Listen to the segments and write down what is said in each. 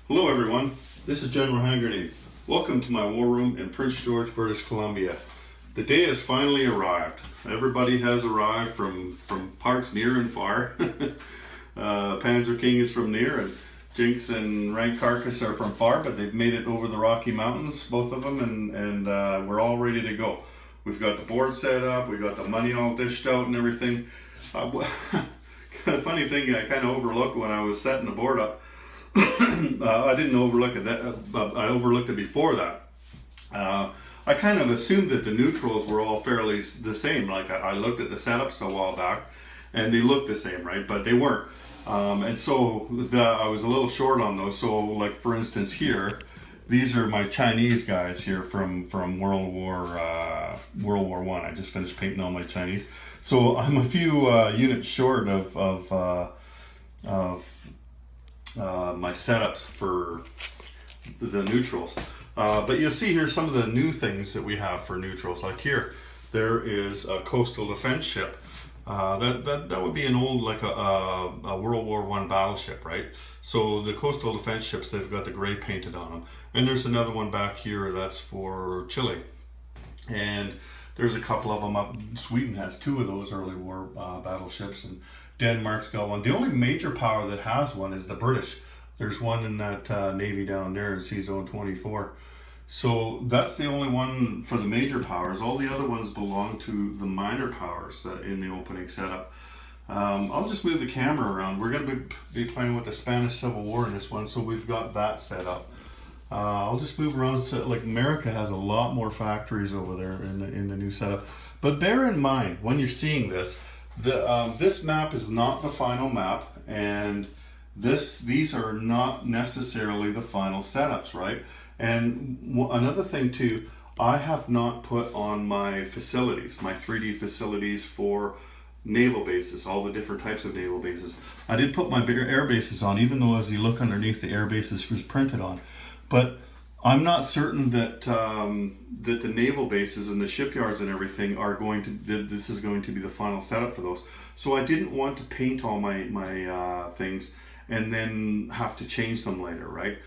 Hello everyone, this is General Hand Grenade. Welcome to my war room in Prince George, British Columbia. The day has finally arrived. Everybody has arrived from parts near and far. Panzer King is from near, and Jinx and Rank Carcass are from far, but they've made it over the Rocky Mountains, both of them, and we're all ready to go. We've got the board set up, we've got the money all dished out and everything. Funny thing I kind of overlooked when I was setting the board up. I didn't overlook it but I overlooked it before that. I kind of assumed that the neutrals were all fairly the same. Like I looked at the setups a while back, and they looked the same, right? But they weren't. And so I was a little short on those. So, like for instance, here, these are my Chinese guys here from World War I. I just finished painting all my Chinese, so I'm a few units short of my setups for the neutrals. But you'll see here some of the new things that we have for neutrals. Like here, there is a coastal defense ship. That would be an old, like a World War I battleship, right? So the coastal defense ships, they've got the gray painted on them. And there's another one back here that's for Chile. And there's a couple of them up. Sweden has two of those early war battleships, and Denmark's got one. The only major power that has one is the British. There's one in that Navy down there in Sea Zone 24. So that's the only one for the major powers. All the other ones belong to the minor powers in the opening setup. I'll just move the camera around. We're going to be playing with the Spanish Civil War in this one, so we've got that set up. I'll just move around. So, like America has a lot more factories over there in the new setup. But bear in mind when you're seeing this, this map is not the final map, and these are not necessarily the final setups, right? And another thing too, I have not put on my facilities, my 3D facilities for naval bases, all the different types of naval bases. I did put my bigger air bases on, even though as you look underneath, the air bases was printed on. But I'm not certain that that the naval bases and the shipyards and everything are going to. This is going to be the final setup for those. So I didn't want to paint all my things and then have to change them later, right?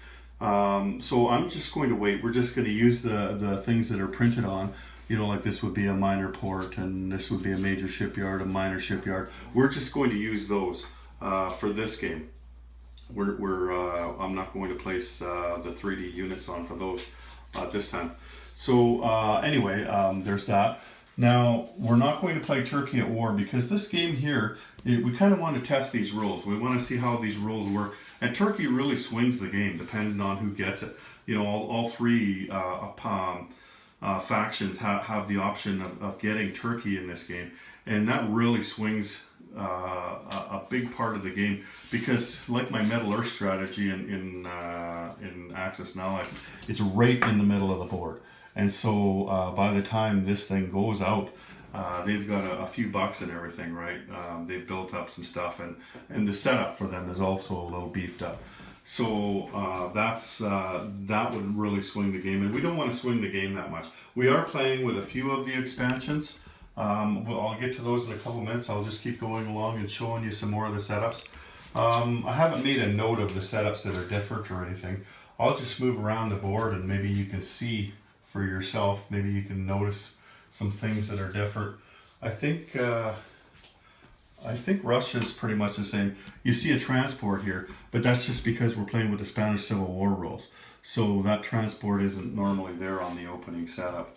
So I'm just going to wait. We're just going to use the things that are printed on. You know, like this would be a minor port, and this would be a major shipyard, a minor shipyard. We're just going to use those for this game. I'm not going to place the 3D units on for those this time. So anyway, there's that. Now, we're not going to play Turkey at War because this game here, we kind of want to test these rules. We want to see how these rules work. And Turkey really swings the game depending on who gets it. You know, all three factions have the option of getting Turkey in this game. And that really swings a big part of the game, because like my Metal Earth strategy in Axis and Allies, it's right in the middle of the board. And so by the time this thing goes out, they've got a few bucks and everything, right? They've built up some stuff, and the setup for them is also a little beefed up. So that would really swing the game, and we don't want to swing the game that much. We are playing with a few of the expansions. I'll get to those in a couple minutes. I'll just keep going along and showing you some more of the setups. I haven't made a note of the setups that are different or anything. I'll just move around the board and maybe you can see for yourself. Maybe you can notice some things that are different. I think Russia's pretty much the same. You see a transport here, but that's just because we're playing with the Spanish Civil War rules. So that transport isn't normally there on the opening setup.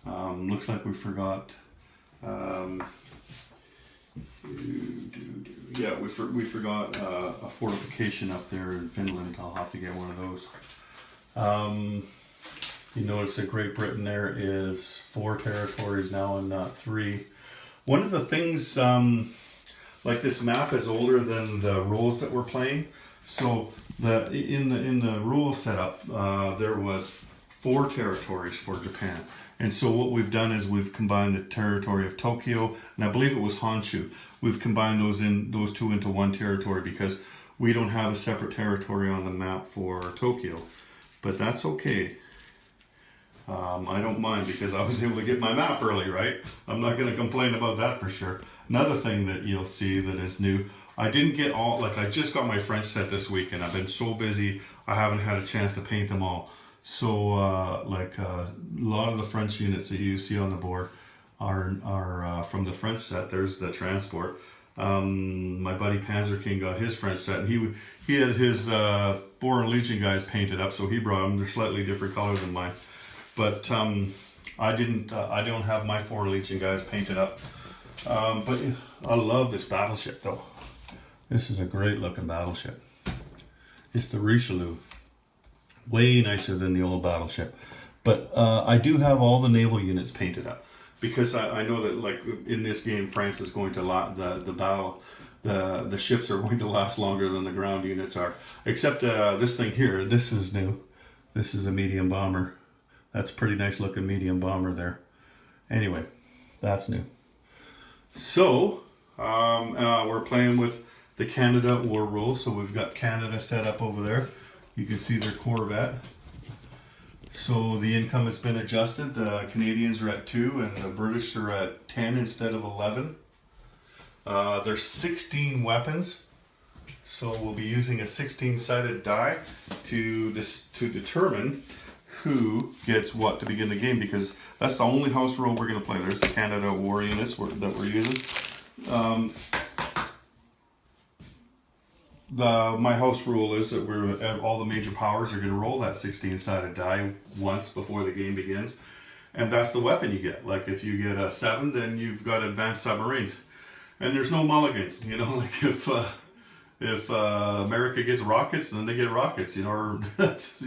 Looks like we forgot. Yeah, we forgot a fortification up there in Finland. I'll have to get one of those. You notice that Great Britain there is 4 territories now and not 3. One of the things, like this map is older than the rules that we're playing. So in the rule setup, there was 4 territories for Japan. And so what we've done is we've combined the territory of Tokyo, and I believe it was Honshu. We've combined those two into one territory because we don't have a separate territory on the map for Tokyo. But that's okay. I don't mind because I was able to get my map early, right? I'm not going to complain about that for sure. Another thing that you'll see that is new, I didn't get all, like I just got my French set this week and I've been so busy, I haven't had a chance to paint them all. So a lot of the French units that you see on the board are from the French set. There's the transport. My buddy Panzer King got his French set, and he had his Foreign Legion guys painted up, so he brought them. They're slightly different colors than mine. But I didn't. I don't have my Foreign Legion guys painted up. But I love this battleship, though. This is a great looking battleship. It's the Richelieu. Way nicer than the old battleship. But I do have all the naval units painted up because I know that, like in this game, France is going to the ships are going to last longer than the ground units are. Except this thing here. This is new. This is a medium bomber. That's a pretty nice looking medium bomber there. Anyway, that's new. So, we're playing with the Canada War Rules. So we've got Canada set up over there. You can see their Corvette. So the income has been adjusted. The Canadians are at 2 and the British are at 10 instead of 11. There's 16 weapons. So we'll be using a 16-sided die to determine who gets what to begin the game, because that's the only house rule we're going to play. There's the Canada War units that we're using. My house rule is that all the major powers are going to roll that 16-sided die once before the game begins, and that's the weapon you get. Like if you get a 7, then you've got advanced submarines, and there's no mulligans. You know, like if America gets rockets, then they get rockets. You know, or that's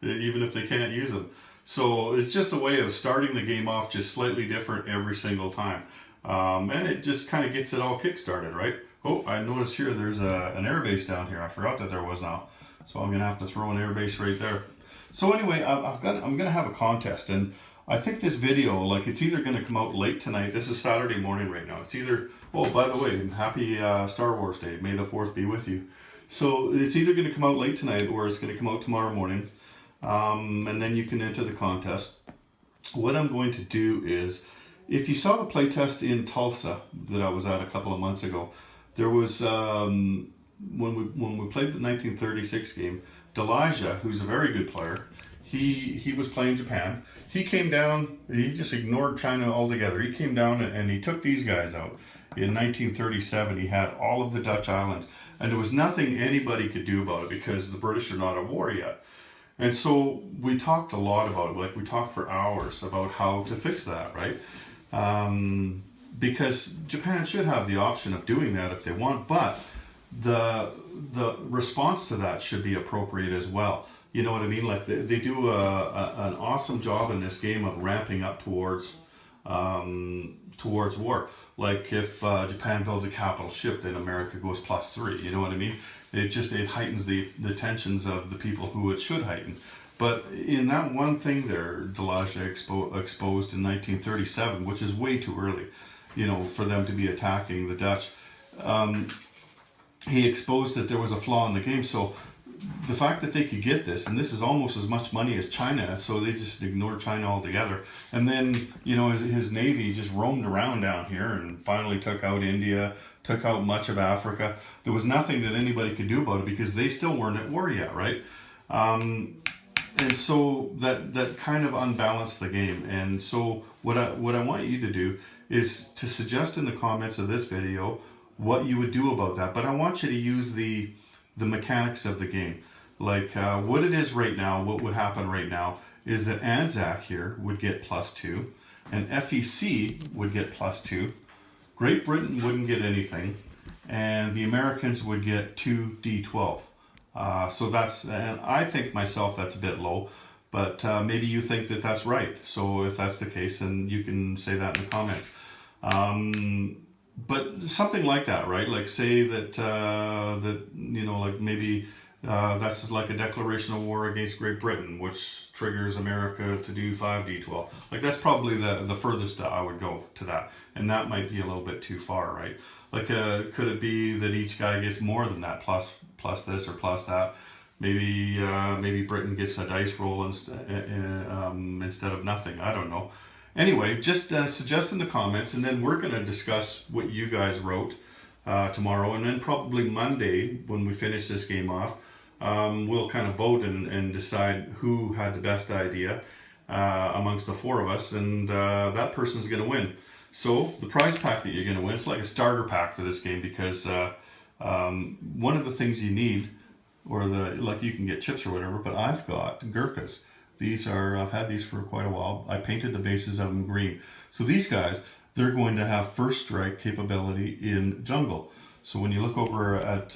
even if they can't use them. So it's just a way of starting the game off just slightly different every single time. And it just kind of gets it all kick-started, right? Oh, I noticed here there's an airbase down here. I forgot that there was now. So I'm going to have to throw an airbase right there. So anyway, I'm going to have a contest. And I think this video, like it's either going to come out late tonight. This is Saturday morning right now. It's either, oh, by the way, happy Star Wars Day. May the 4th be with you. So it's either going to come out late tonight or it's going to come out tomorrow morning. And then you can enter the contest. What I'm going to do is, if you saw the playtest in Tulsa that I was at a couple of months ago, there was when we played the 1936 game, Delijah, who's a very good player, he was playing Japan. He came down. He just ignored China altogether. He came down and he took these guys out. In 1937, he had all of the Dutch islands, and there was nothing anybody could do about it because the British are not at war yet. And so we talked a lot about it. Like we talked for hours about how to fix that, right? Because Japan should have the option of doing that if they want, but the response to that should be appropriate as well. You know what I mean? Like they do an awesome job in this game of ramping up towards war. Like if Japan builds a capital ship, then America goes +3. You know what I mean? It heightens the tensions of the people who it should heighten. But in that one thing there, Delijah exposed in 1937, which is way too early, you know, for them to be attacking the Dutch, he exposed that there was a flaw in the game. So the fact that they could get this, and this is almost as much money as China, so they just ignored China altogether. And then, you know, his navy just roamed around down here and finally took out India, took out much of Africa. There was nothing that anybody could do about it because they still weren't at war yet, right? And so that kind of unbalanced the game. And so what I want you to do is to suggest in the comments of this video what you would do about that. But I want you to use the mechanics of the game. Like what it is right now, what would happen right now is that Anzac here would get +2 and FEC would get +2. Great Britain wouldn't get anything, and the Americans would get 2d12. So and I think myself that's a bit low, but maybe you think that that's right. So if that's the case, then you can say that in the comments. But something like that, right? Like say that you know, like maybe that's like a declaration of war against Great Britain, which triggers America to do 5d12. Like that's probably the furthest I would go to that, and that might be a little bit too far, right? Like could it be that each guy gets more than that, plus this or plus that? Maybe Britain gets a dice roll instead of nothing. I don't know. Anyway, just suggest in the comments, and then we're going to discuss what you guys wrote tomorrow, and then probably Monday when we finish this game off, we'll kind of vote and decide who had the best idea amongst the four of us, and that person's going to win. So the prize pack that you're going to win, it's like a starter pack for this game, because one of the things you need, or like you can get chips or whatever, but I've got Gurkhas. I've had these for quite a while. I painted the bases of them green. So these guys, they're going to have first strike capability in jungle. So when you look over at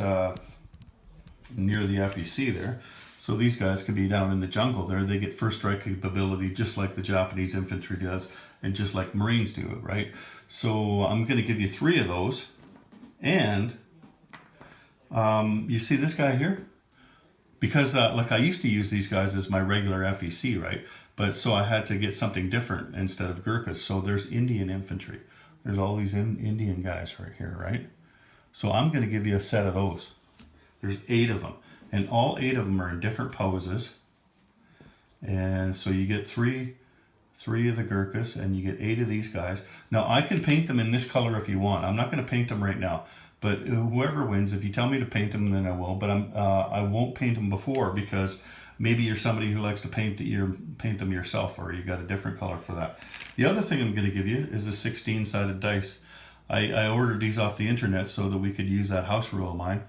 near the FEC there, so these guys could be down in the jungle there. They get first strike capability just like the Japanese infantry does, and just like Marines do it, right? So I'm going to give you 3 of those. And you see this guy here? Because like I used to use these guys as my regular FEC, right? But so I had to get something different instead of Gurkhas. So there's Indian infantry. There's all these Indian guys right here, right? So I'm going to give you a set of those. There's 8 of them. And all 8 of them are in different poses. And so you get 3 of the Gurkhas, and you get 8 of these guys. Now I can paint them in this color if you want. I'm not going to paint them right now. But whoever wins, if you tell me to paint them, then I will. But I won't paint them before, because maybe you're somebody who likes to paint them yourself, or you got a different color for that. The other thing I'm going to give you is a 16-sided dice. I ordered these off the internet so that we could use that house rule of mine.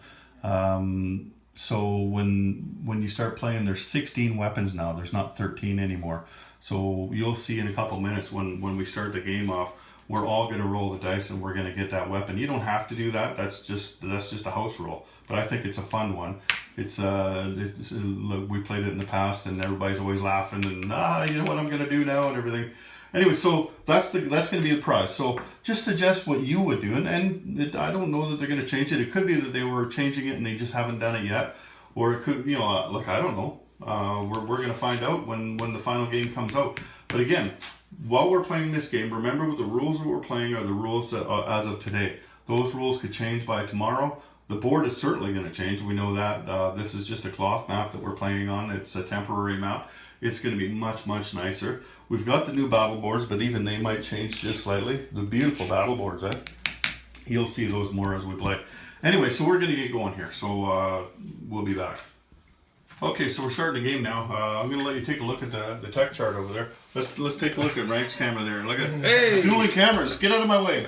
So when you start playing, there's 16 weapons now. There's not 13 anymore. So you'll see in a couple minutes when we start the game off, we're all going to roll the dice and we're going to get that weapon. You don't have to do that. That's just a house rule. But I think it's a fun one. It's we played it in the past, and everybody's always laughing and you know what I'm going to do now and everything. Anyway, so that's going to be the prize. So just suggest what you would do, and I don't know that they're going to change it. It could be that they were changing it and they just haven't done it yet, or it could, look, I don't know. We're going to find out when the final game comes out. But again, while we're playing this game, remember the rules that we're playing are the rules as of today. Those rules could change by tomorrow. The board is certainly going to change. We know that. This is just a cloth map that we're playing on. It's a temporary map. It's going to be much, much nicer. We've got the new battle boards, but even they might change just slightly. The beautiful battle boards, eh? You'll see those more as we play. Anyway, so we're going to get going here. So we'll be back. Okay, so we're starting the game now. I'm going to let you take a look at the tech chart over there. Let's take a look at Rank's camera there. Look at dueling cameras. Get out of my way.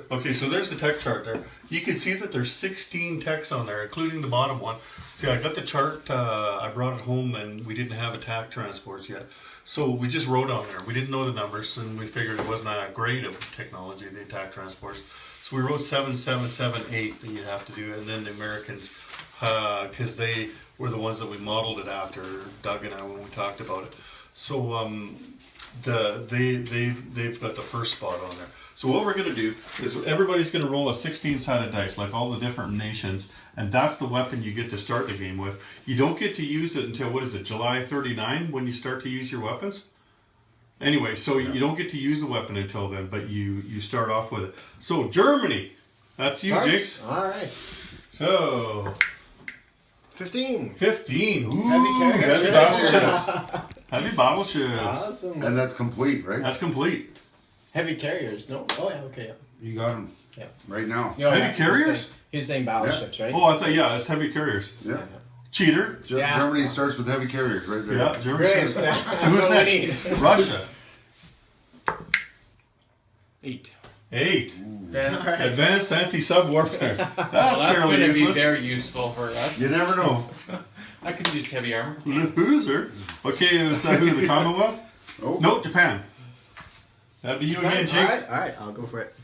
Okay, so there's the tech chart there. You can see that there's 16 techs on there, including the bottom one. See, I got the chart. I brought it home, and we didn't have attack transports yet. So we just wrote on there. We didn't know the numbers, and we figured it wasn't a grade of technology, the attack transports. So we wrote 7, 7, 7, 8 that you have to do, and then the Americans, because they were the ones that we modeled it after, Doug and I, when we talked about it. So they've got the first spot on there. So what we're going to do is everybody's going to roll a 16-sided dice, like all the different nations, and that's the weapon you get to start the game with. You don't get to use it until, what is it, July 39 when you start to use your weapons? Anyway, so you don't get to use the weapon until then, but you start off with it. So Germany, that's you, Jinx. All right. So 15. 15. Ooh, Heavy battleships. Heavy battleships. Awesome. And that's complete, right? That's complete. Heavy carriers. No. Oh yeah. Okay. Yeah. You got them. Yeah. Right now. No, Heavy carriers? He's saying battleships, right? Oh, I thought, yeah, it's heavy carriers. Yeah. Cheater. Yeah. Germany starts with heavy carriers right there. Yeah, Germany. Great. So That's who's what we next? need. Russia. 8. 8. That's Advanced anti-sub warfare. That's going fairly to be useless. very useful for us. You never know. I could use heavy armor. Loser. Okay, is that who, the Commonwealth? Oh. No, Japan. That'd be you again, Jinx. All right, I'll go for it.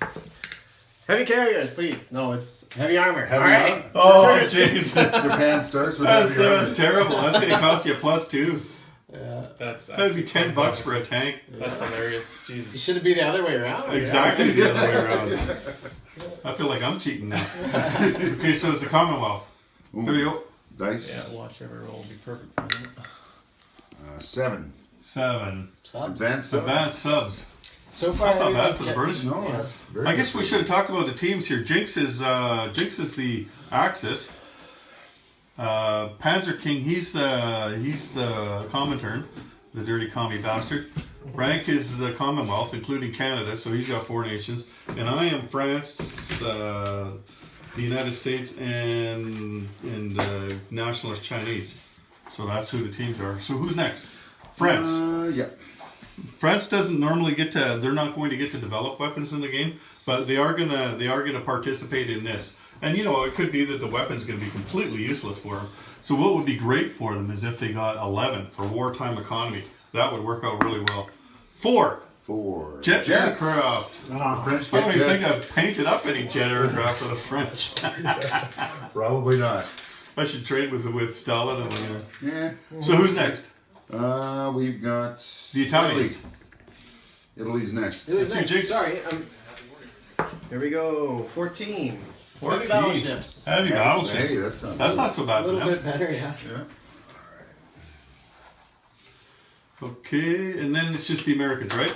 Heavy carriers, please. No, it's heavy armor. Heavy all right. armor. Oh, jeez. Japan starts with heavy That's armor. terrible. That's going to cost you a +2. Yeah. That'd be $10 for a tank. That's hilarious. It Jesus. should be the other way around. Exactly the other way around. I feel like I'm cheating now. Okay, so it's the Commonwealth. Ooh. Here we go. Dice. Yeah, watch every roll will be perfect for me. 7. 7. Subs. Advanced. Advanced subs. So far, That's not bad for the British. No, Yeah. that's very I guess good. we should have talked about the teams here. Jinx is the Axis. Panzer King, he's the Comintern, the dirty commie bastard. Rank is the Commonwealth, including Canada, so he's got 4 nations. And I am France, the United States, and Nationalist Chinese. So that's who the teams are. So who's next? France. Yeah. France doesn't normally get to. They're not going to get to develop weapons in the game, but they are gonna participate in this. And it could be that the weapon's going to be completely useless for them. So what would be great for them is if they got 11 for wartime economy. That would work out really well. 4. 4. Jet Jets. aircraft. The French I get don't even think jets. I've painted up any jet aircraft for the French. Probably not. I should trade with Stalin. And, Yeah. So who's next? We've got The Italians. Italy's next. Who's That's next? your jinx. Sorry. Here we go. 14. Heavy battleships. Heavy battleships. Hey, That's that's not so bad A for little them. bit better, yeah. Yeah. Okay, and then it's just the Americans, right?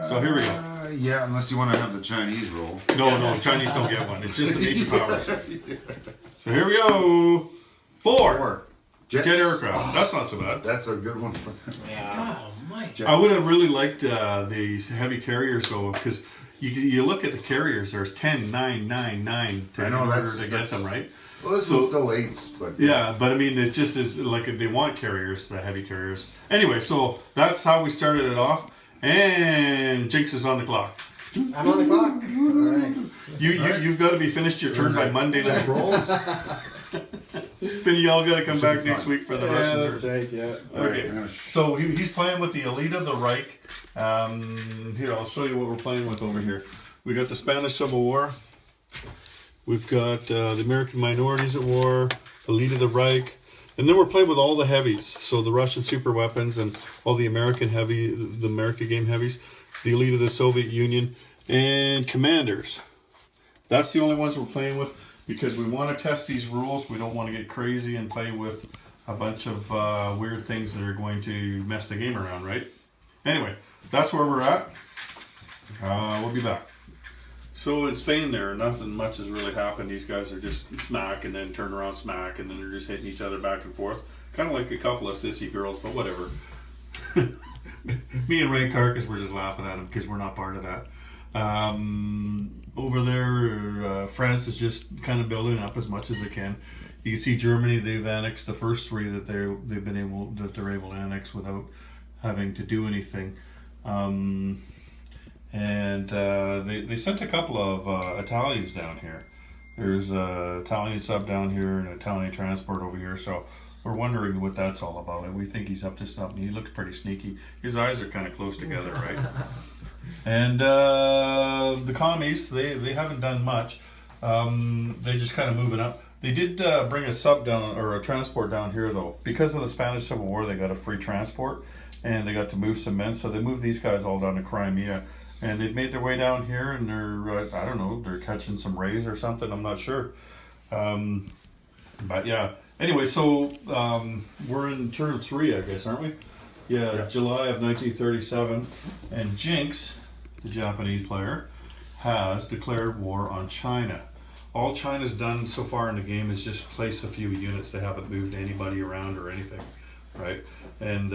So here we go. Yeah, unless you want to have the Chinese roll. No, Chinese don't get one. It's just the major powers. So here we go. 4. 4. Jets. Jet aircraft. That's not so bad. That's a good one for them. Yeah. God almighty. Jet. I would have really liked these heavy carriers though, because you look at the carriers. There's 10, 9, 9, 9 I know, in order that's- to get that's- them right. Well, this So- one's still 8s, but Yeah, but I mean, it just is like they want carriers, the heavy carriers. Anyway, so that's how we started it off, and Jinx is on the clock. I'm on the clock. All right. You've got to be finished your turn by Monday Jet night. rolls. Then you all got to come Should back be next fun. week for the Yeah, Russian that's turn. right, yeah. Okay, I'm gonna so he's playing with the Elite of the Reich. Here, I'll show you what we're playing with over here. We got the Spanish Civil War. We've got the American minorities at war, Elite of the Reich, and then we're playing with all the heavies. So the Russian super weapons and all the American the American game heavies, the Elite of the Soviet Union, and commanders. That's the only ones we're playing with because we want to test these rules. We don't want to get crazy and play with a bunch of weird things that are going to mess the game around, right? Anyway, that's where we're at. We'll be back. So in Spain there, nothing much has really happened. These guys are just smack and then turn around smack and then they're just hitting each other back and forth. Kind of like a couple of sissy girls, but whatever. Me and Ray Carcass were just laughing at them because we're not part of that. Over there, France is just kind of building up as much as they can. You can see Germany; they've annexed the first 3 that they're able to annex without having to do anything. And they sent a couple of Italians down here. There's an Italian sub down here and an Italian transport over here. So we're wondering what that's all about. And we think he's up to something. He looks pretty sneaky. His eyes are kind of close together, right? And the commies, they haven't done much. They just kind of moving up. They did bring a sub down or a transport down here though. Because of the Spanish Civil War, they got a free transport and they got to move some men. So they moved these guys all down to Crimea. And they've made their way down here, and they're, I don't know, they're catching some rays or something, I'm not sure. But yeah, anyway, so we're in turn 3, I guess, aren't we? Yeah, July of 1937, and Jinx, the Japanese player, has declared war on China. All China's done so far in the game is just place a few units. They haven't moved anybody around or anything, right? And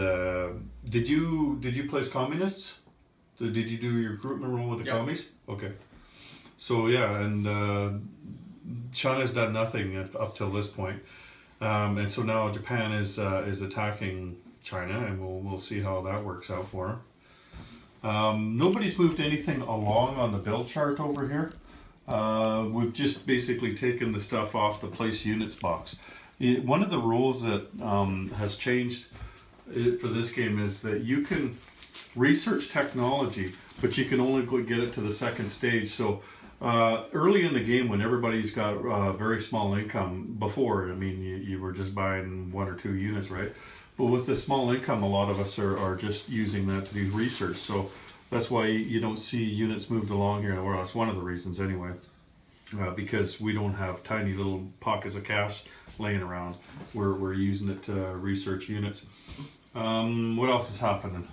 did you place communists? Did you do your recruitment role with the commies? Okay. So yeah, and China's done nothing up till this point, and so now Japan is attacking China, and we'll see how that works out for them. Nobody's moved anything along on the build chart over here. We've just basically taken the stuff off the place units box. One of the rules that has changed for this game is that you can research technology, but you can only get it to the second stage. So early in the game, when everybody's got very small income, before, I mean, you were just buying 1 or 2 units, right? But with the small income, a lot of us are just using that to do research. So that's why you don't see units moved along here. Well, that's one of the reasons anyway, because we don't have tiny little pockets of cash laying around. We're using it to research units. What else is happening?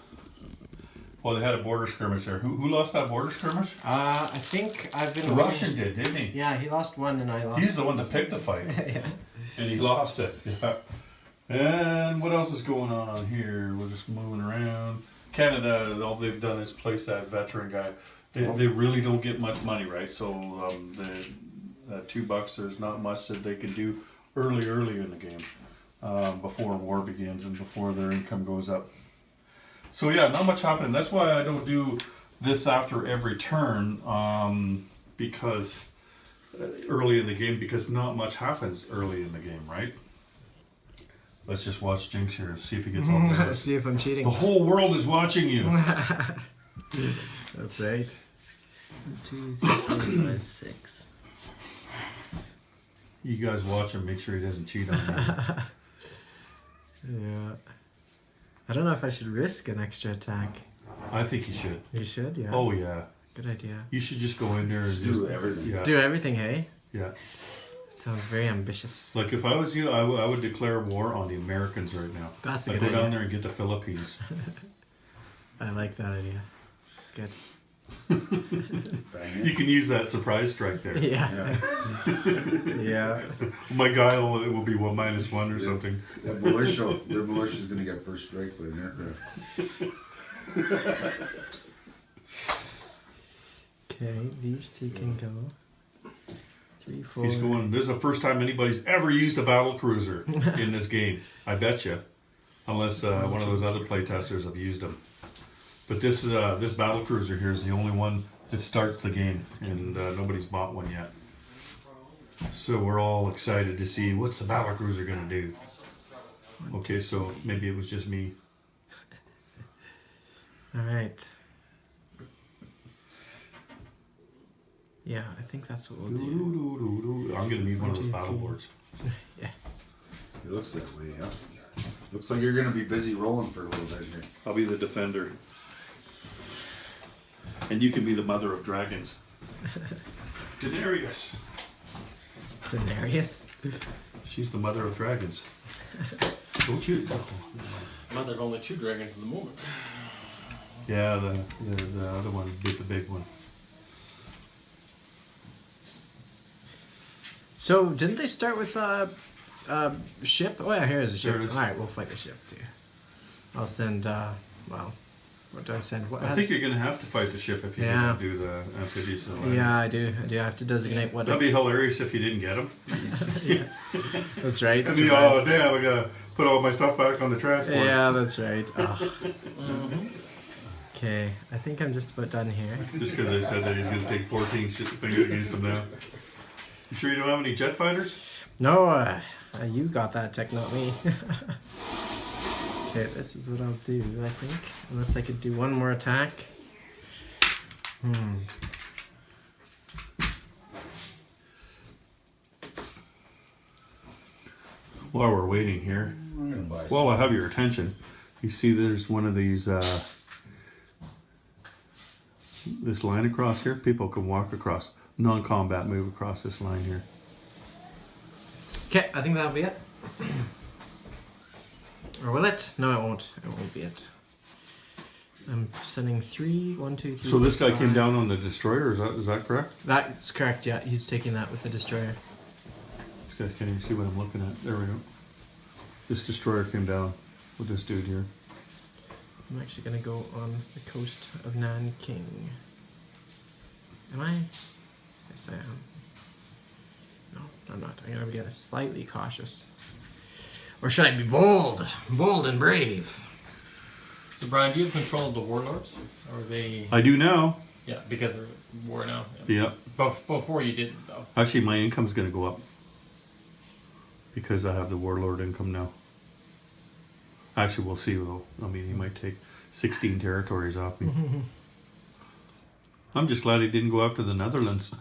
Well, they had a border skirmish there. Who lost that border skirmish? I think I've been. The Russian did, didn't he? Yeah, he lost one and I lost. He's the one that picked the fight. Yeah. And he lost it. Yeah. And what else is going on here? We're just moving around. Canada, all they've done is place that veteran guy. They really don't get much money, right? So the $2, there's not much that they can do early in the game, before war begins and before their income goes up. So yeah, not much happening. That's why I don't do this after every turn, because early in the game, because not much happens early in the game, right? Let's just watch Jinx here, see if he gets all there. See if I'm cheating. The whole world is watching you. That's right. 1, 2, 3, 4, 5, 6. You guys watch him, make sure he doesn't cheat on you. Yeah. I don't know if I should risk an extra attack. I think you should. You should, yeah. Oh yeah. Good idea. You should just go in there and do everything. Yeah. Do everything, hey? Yeah. Sounds very ambitious. Like if I was you, I would declare war on the Americans right now. That's a like good go down idea. there and get the Philippines. I like that idea. It's good. Bang You it. can use that surprise strike there. Yeah. Yeah. Yeah. My guy will be -1 or something. The militia's gonna get first strike by an aircraft. Okay, these two can go. 3, 4. He's going. This is the first time anybody's ever used a battle cruiser in this game. I bet you, unless one of those other playtesters have used them. But this battle cruiser here is the only one that starts the game, and nobody's bought one yet. So we're all excited to see what's the battle cruiser gonna do. Okay, so maybe it was just me. All right. Yeah, I think that's what we'll do. I'm gonna need one of those battle boards. Yeah. It looks that way, yeah. Looks like you're gonna be busy rolling for a little bit here. I'll be the defender. And you can be the mother of dragons. Daenerys. Daenerys. She's the mother of dragons. Don't you? Mother of only 2 dragons at the moment. Yeah, the other one, the big one. So, didn't they start with ship? Oh yeah, here's a ship. There it is. Alright, we'll fight the ship too. I'll send, well, what do I send? What I think you're gonna have to fight the ship if you Yeah. do the amphibious. Yeah, I do. I have to designate what. That'd be hilarious if you didn't get them. Yeah. That's right. And then, oh damn, I gotta put all my stuff back on the transport. Yeah, that's right. Oh. Mm-hmm. Okay, I think I'm just about done here. Just because they said that he's gonna take 14 fingers against them now. You sure you don't have any jet fighters? No, you got that tech, not me. Okay, this is what I'll do, I think. Unless I could do one more attack. While we're waiting here, I'm gonna buy while I some. have your attention, you see there's one of these, this line across here. People can walk across, non-combat move across this line here. Okay, I think that'll be it. Or will it? No, it won't. It won't be it. I'm sending 3, 1, 2, 3. So this guy 5. came down on the destroyer, is that correct? That's correct, yeah. He's taking that with the destroyer. This guy, can you see what I'm looking at? There we go. This destroyer came down with this dude here. I'm actually going to go on the coast of Nanking. Am I? Yes, I am. No, I'm not. I'm going to be slightly cautious. Or should I be bold? Bold and brave. So Brian, do you have control of the warlords? Or are they... I do now. Yeah, because they're at war now. Yep. Before you didn't, though. Actually, my income's going to go up because I have the warlord income now. Actually, we'll see though. I mean, he might take 16 territories off me. I'm just glad he didn't go after the Netherlands.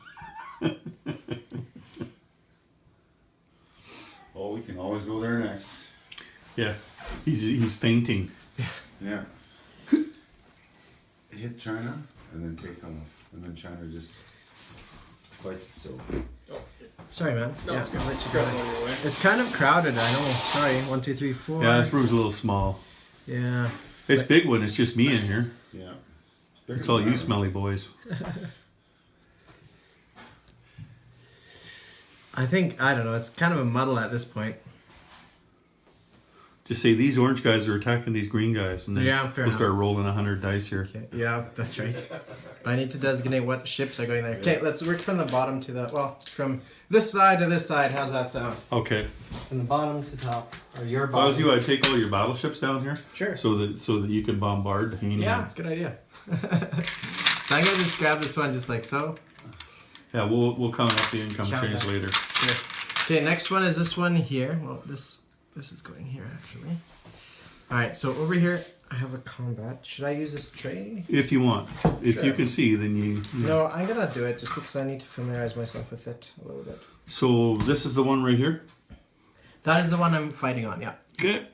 Oh, we can always go there next. Yeah, he's fainting. Yeah. Hit China and then take them, and then China just fights itself. Sorry, man. No, Yeah, it's good. I'll let you Go go. on your way. It's kind of crowded, I know. Sorry. 1, 2, 3, 4. Yeah, this room's a little small. Yeah. It's big one. It's just me in here. Yeah. It's all you smelly boys. I think, I don't know, it's kind of a muddle at this point. Just say these orange guys are attacking these green guys, and then Yeah, fair we'll enough. start rolling 100 dice here. Okay, yeah, that's right. But I need to designate what ships are going there. Okay, let's work from the bottom to the, well, from this side to this side. How's that sound? Okay. From the bottom to top, or your If I was bottom. you, I'd take all your battleships down here. Sure. So that you can bombard Haney. Yeah, good idea. So I'm gonna just grab this one just like so. Yeah, we'll count up the income Count change that. later. Sure. Okay, next one is this one here. Well, this is going here actually. All right, so over here I have a combat. Should I use this tray? If you want. If Sure. you can see, then you. No, I'm gonna do it just because I need to familiarize myself with it a little bit. So this is the one right here? That is the one I'm fighting on, yeah. Okay.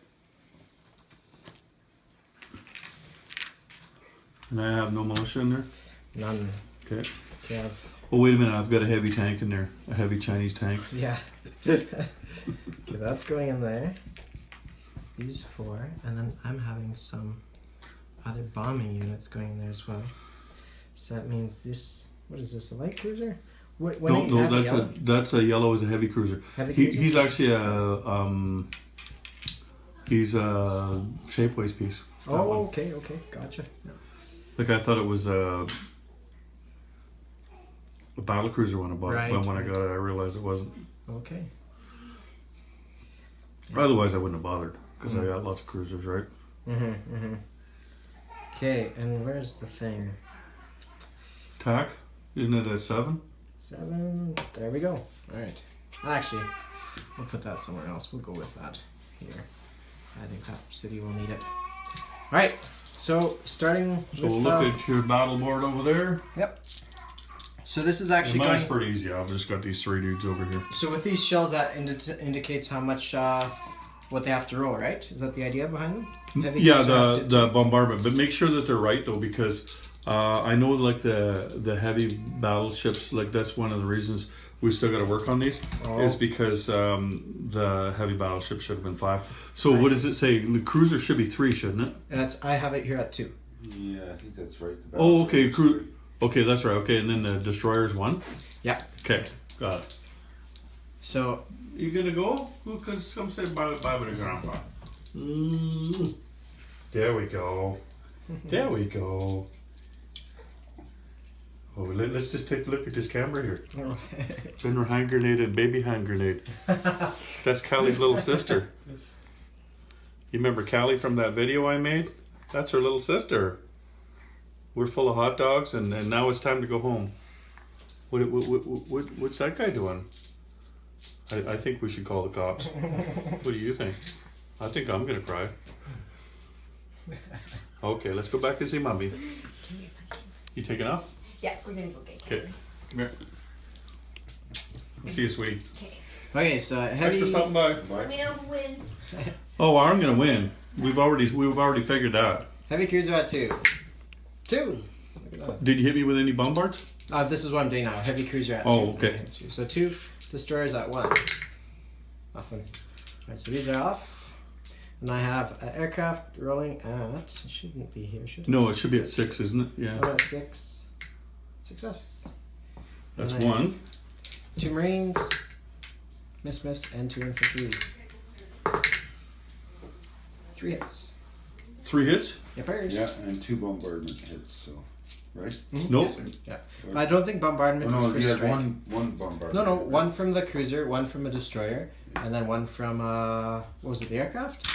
And I have no militia in there? None. Okay. Okay, Oh, wait a minute. I've got a heavy tank in there. A heavy Chinese tank. yeah. Okay, that's going in there. These 4, and then I'm having some other bombing units going in there as well. So that means this. What is this? A light cruiser? What? No, that's a yellow is a heavy cruiser. Heavy cruiser? He's actually he's a shapeways piece. that one. Oh, okay, gotcha. Yeah. Like I thought it was a battle cruiser when I bought it, but when I Right. got it, I realized it wasn't. Okay. Otherwise, I wouldn't have bothered because I got lots of cruisers, right? Okay, and where's the thing? TAC, isn't it a 7? 7. There we go. All right. Actually, we'll put that somewhere else. We'll go with that here. I think that city will need it. All right. So starting So with we'll look at your battle board over there. Yep. So this is actually Mine's going. pretty easy. I've just got these 3 dudes over here. So with these shells, that indicates how much what they have to roll, right? Is that the idea behind them? Heavy Yeah, cruiser has to- the bombardment, but make sure that they're right though, because I know like the heavy battleships, like that's one of the reasons we still got to work on these, is because the heavy battleship should have been 5. So what does it say? The cruiser should be 3, shouldn't it? I have it here at 2. Yeah, I think that's right. The Oh, okay, battlefield is Okay, that's right. Okay, and then the destroyer's 1. Yeah. Okay, got it. So You gonna go? Because some say bye with the grandpa. There we go. There we go. Oh, let's just take a look at this camera here. General hand grenade and baby hand grenade. That's Callie's little sister. You remember Callie from that video I made? That's her little sister. We're full of hot dogs, and now it's time to go home. What's that guy doing? I think we should call the cops. What do you think? I think I'm gonna cry. Okay, let's go back and see mommy. You taking off? Yeah, we're gonna go get Okay, come here. See you, sweetie. okay, so Thanks heavy. for stopping by. Let me know who wins. Oh, I'm gonna win. We've already figured that. Heavy cruiser at 2. 2. Look at that. Did you hit me with any bombards? This is what I'm doing now. Heavy cruiser at 2. Oh, okay. 2. So 2 destroyers at 1. Nothing. Alright, so these are off. And I have an aircraft rolling at. It shouldn't be here, should it? No, it should be at 6, isn't it? Yeah. I'm at 6. Success. That's And I have 1. 2 Marines. Miss, and 2 infantry. 3 hits. 3 hits? Yep, there's. Yeah, and 2 bombardment hits, so, right? Nope. Yes, sir. Yeah. But I don't think bombardment Oh, is no, first you had strike. one bombardment. No, right? 1 from the cruiser, 1 from a destroyer, and then 1 from what was it, the aircraft?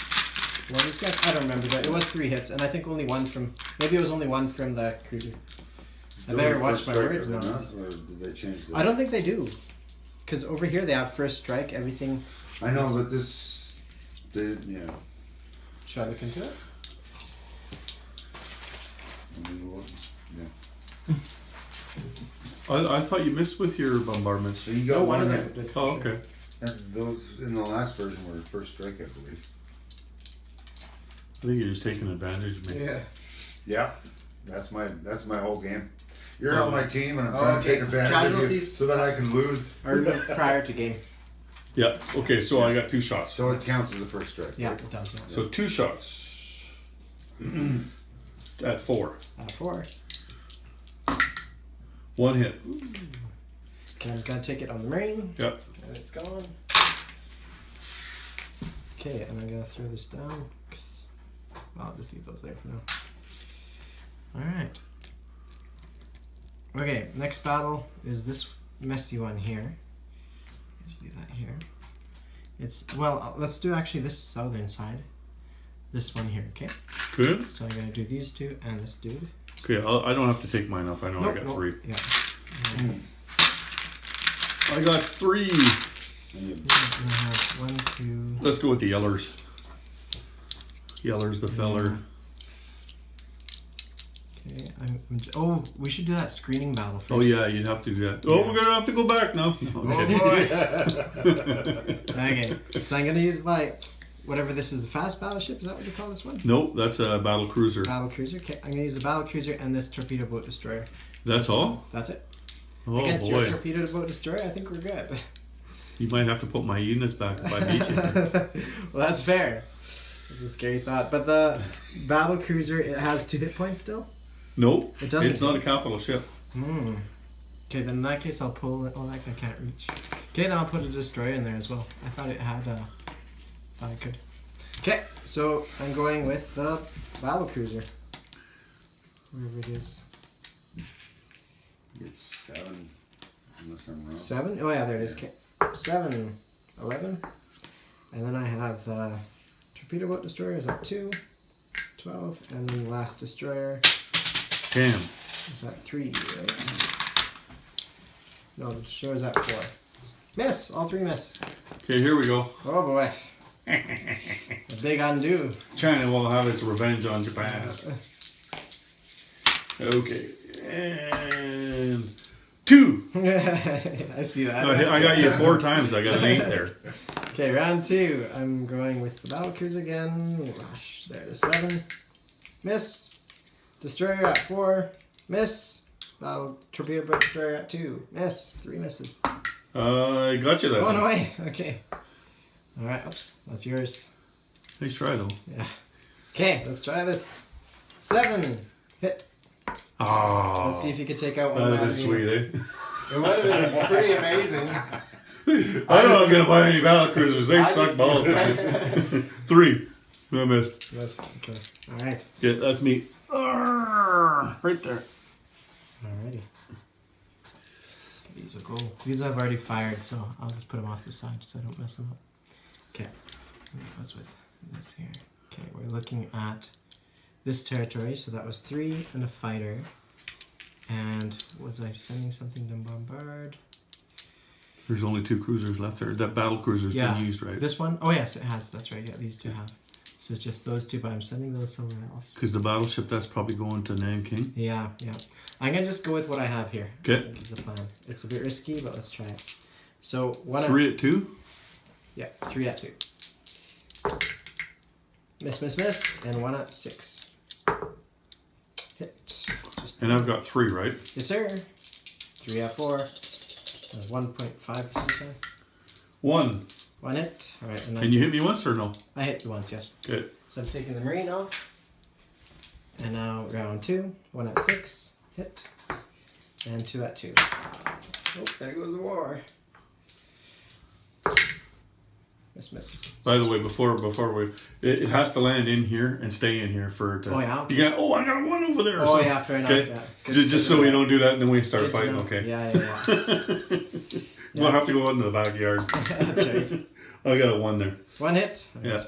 One of these guys? I don't remember, but it was 3 hits, and I think only 1 from. Maybe it was only 1 from the cruiser. I Do better they watch first my strike words or now. not, or did they change that? I don't think they do, because over here they have first strike. Everything. I know, but this, yeah. Should I look into it? I mean, what- I thought you missed with your bombardments. So you got one of them. did. Oh, okay. And those in the last version were first strike, I believe. I think you're just taking advantage of me. Yeah. Yeah, that's my whole game. You're on my team, and I'm Oh, trying to okay. take advantage of you Casualties. so that I can lose. Or removed prior to game. Yeah. Okay, so I got 2 shots. So it counts as a first strike. Yeah, right? it does. Yeah. So 2 shots. At 4. 4. 1 hit. Okay, I'm gonna take it on the marine. Yep. And it's gone. Okay, and I'm gonna throw this down. Well, I'll just leave those there for now. Alright. Okay, next battle is this messy one here. Just leave that here. It's, well, let's do actually this southern side. This one here, okay? Good. So I'm gonna do these two and this dude. Okay, I don't have to take mine off. I know I got 3. Yeah. I got 3. And I have 1, 2. Let's go with the yellers. Yellers the feller. Okay, oh, we should do that screening battle first. Oh yeah, you'd have to do that. Oh, we're gonna have to go back now. Okay, so I'm gonna use my, whatever this is, a fast battleship. Is that what you call this one? Nope, that's a battle cruiser. Battle cruiser. Okay, I'm gonna use the battle cruiser and this torpedo boat destroyer. That's all? That's it. Oh Against your boy. torpedo boat destroyer, I think we're good. You might have to put my units back if I beat you. Well, that's fair. It's a scary thought. But the battle cruiser, it has 2 hit points still? Nope. It doesn't. It's not a capital ship. Hmm. Okay, then in that case I'll pull it. Oh, that guy can't reach. Okay, then I'll put a destroyer in there as well. I thought it had, thought I could. Okay, so I'm going with the battle cruiser. Wherever it is. It's 7, unless I'm wrong. 7? Oh yeah, there it is. Okay. 7, 11. And then I have the torpedo boat destroyer is at 2, 12. And then the last destroyer Damn. is at 3, right? No, the destroyer's at 4. Miss! All 3 miss. Okay, here we go. Oh boy. A big undo. China will have its revenge on Japan. Okay. And 2. I see that. I got you 4 times. I got an 8 there. Okay, round 2. I'm going with the battle cruiser again. Gosh, there it is. 7. Miss. Destroyer at 4. Miss. Battle torpedo boat destroyer at 2. Miss. 3 misses. I got you that Oh time. no way. Okay. All right. Oops. That's yours. Nice try though. Yeah. Okay. Let's try this. 7. Hit. Oh. Let's see if you can take out one. That of is the- sweet, eh? It would have been pretty amazing. I don't know I'm gonna buy any battle cruisers. They I suck just- balls, man. 3. I missed. Missed. Okay. All right. Yeah, that's me. Right there. Alrighty. These will go. These I've already fired, so I'll just put them off the side so I don't mess them up. Okay. What's with this here? Okay, we're looking at this territory. So that was 3 and a fighter. And was I sending something to bombard? There's only 2 cruisers left there. That battle cruiser's Yeah. been used, right? This one? Oh yes, it has. That's right. Yeah, these 2 have. So it's just those 2, but I'm sending those somewhere else. Because the battleship, that's probably going to Nanking. Yeah, yeah. I'm gonna just go with what I have here. Okay. I think is the plan. It's a bit risky, but let's try it. So 1 3 at 2. Yeah, 3 at 2. Miss, miss, miss, and 1 at 6. Hit. Just And I've got 3, right? yes, sir. 3 at 4. That's 1.5%. 1. 1 hit. All right, and Can you hit me once or no? I hit you once, yes. Good. So I'm taking the marine off. And now round 2. 1 at 6. Hit. And 2 at 2. Oh, there goes the war. Miss, miss. By the way, before we, it has to land in here and stay in here for it to. Oh, yeah, okay. You got. Oh, I got 1 over there. Oh so- yeah, fair enough. Okay. Yeah. Good- Just good so to we know. don't do that, and then we start Good to fighting. know. Okay. Yeah, yeah, yeah. We'll have to go out into the backyard. That's right. I got a 1 there. 1 hit. Yeah.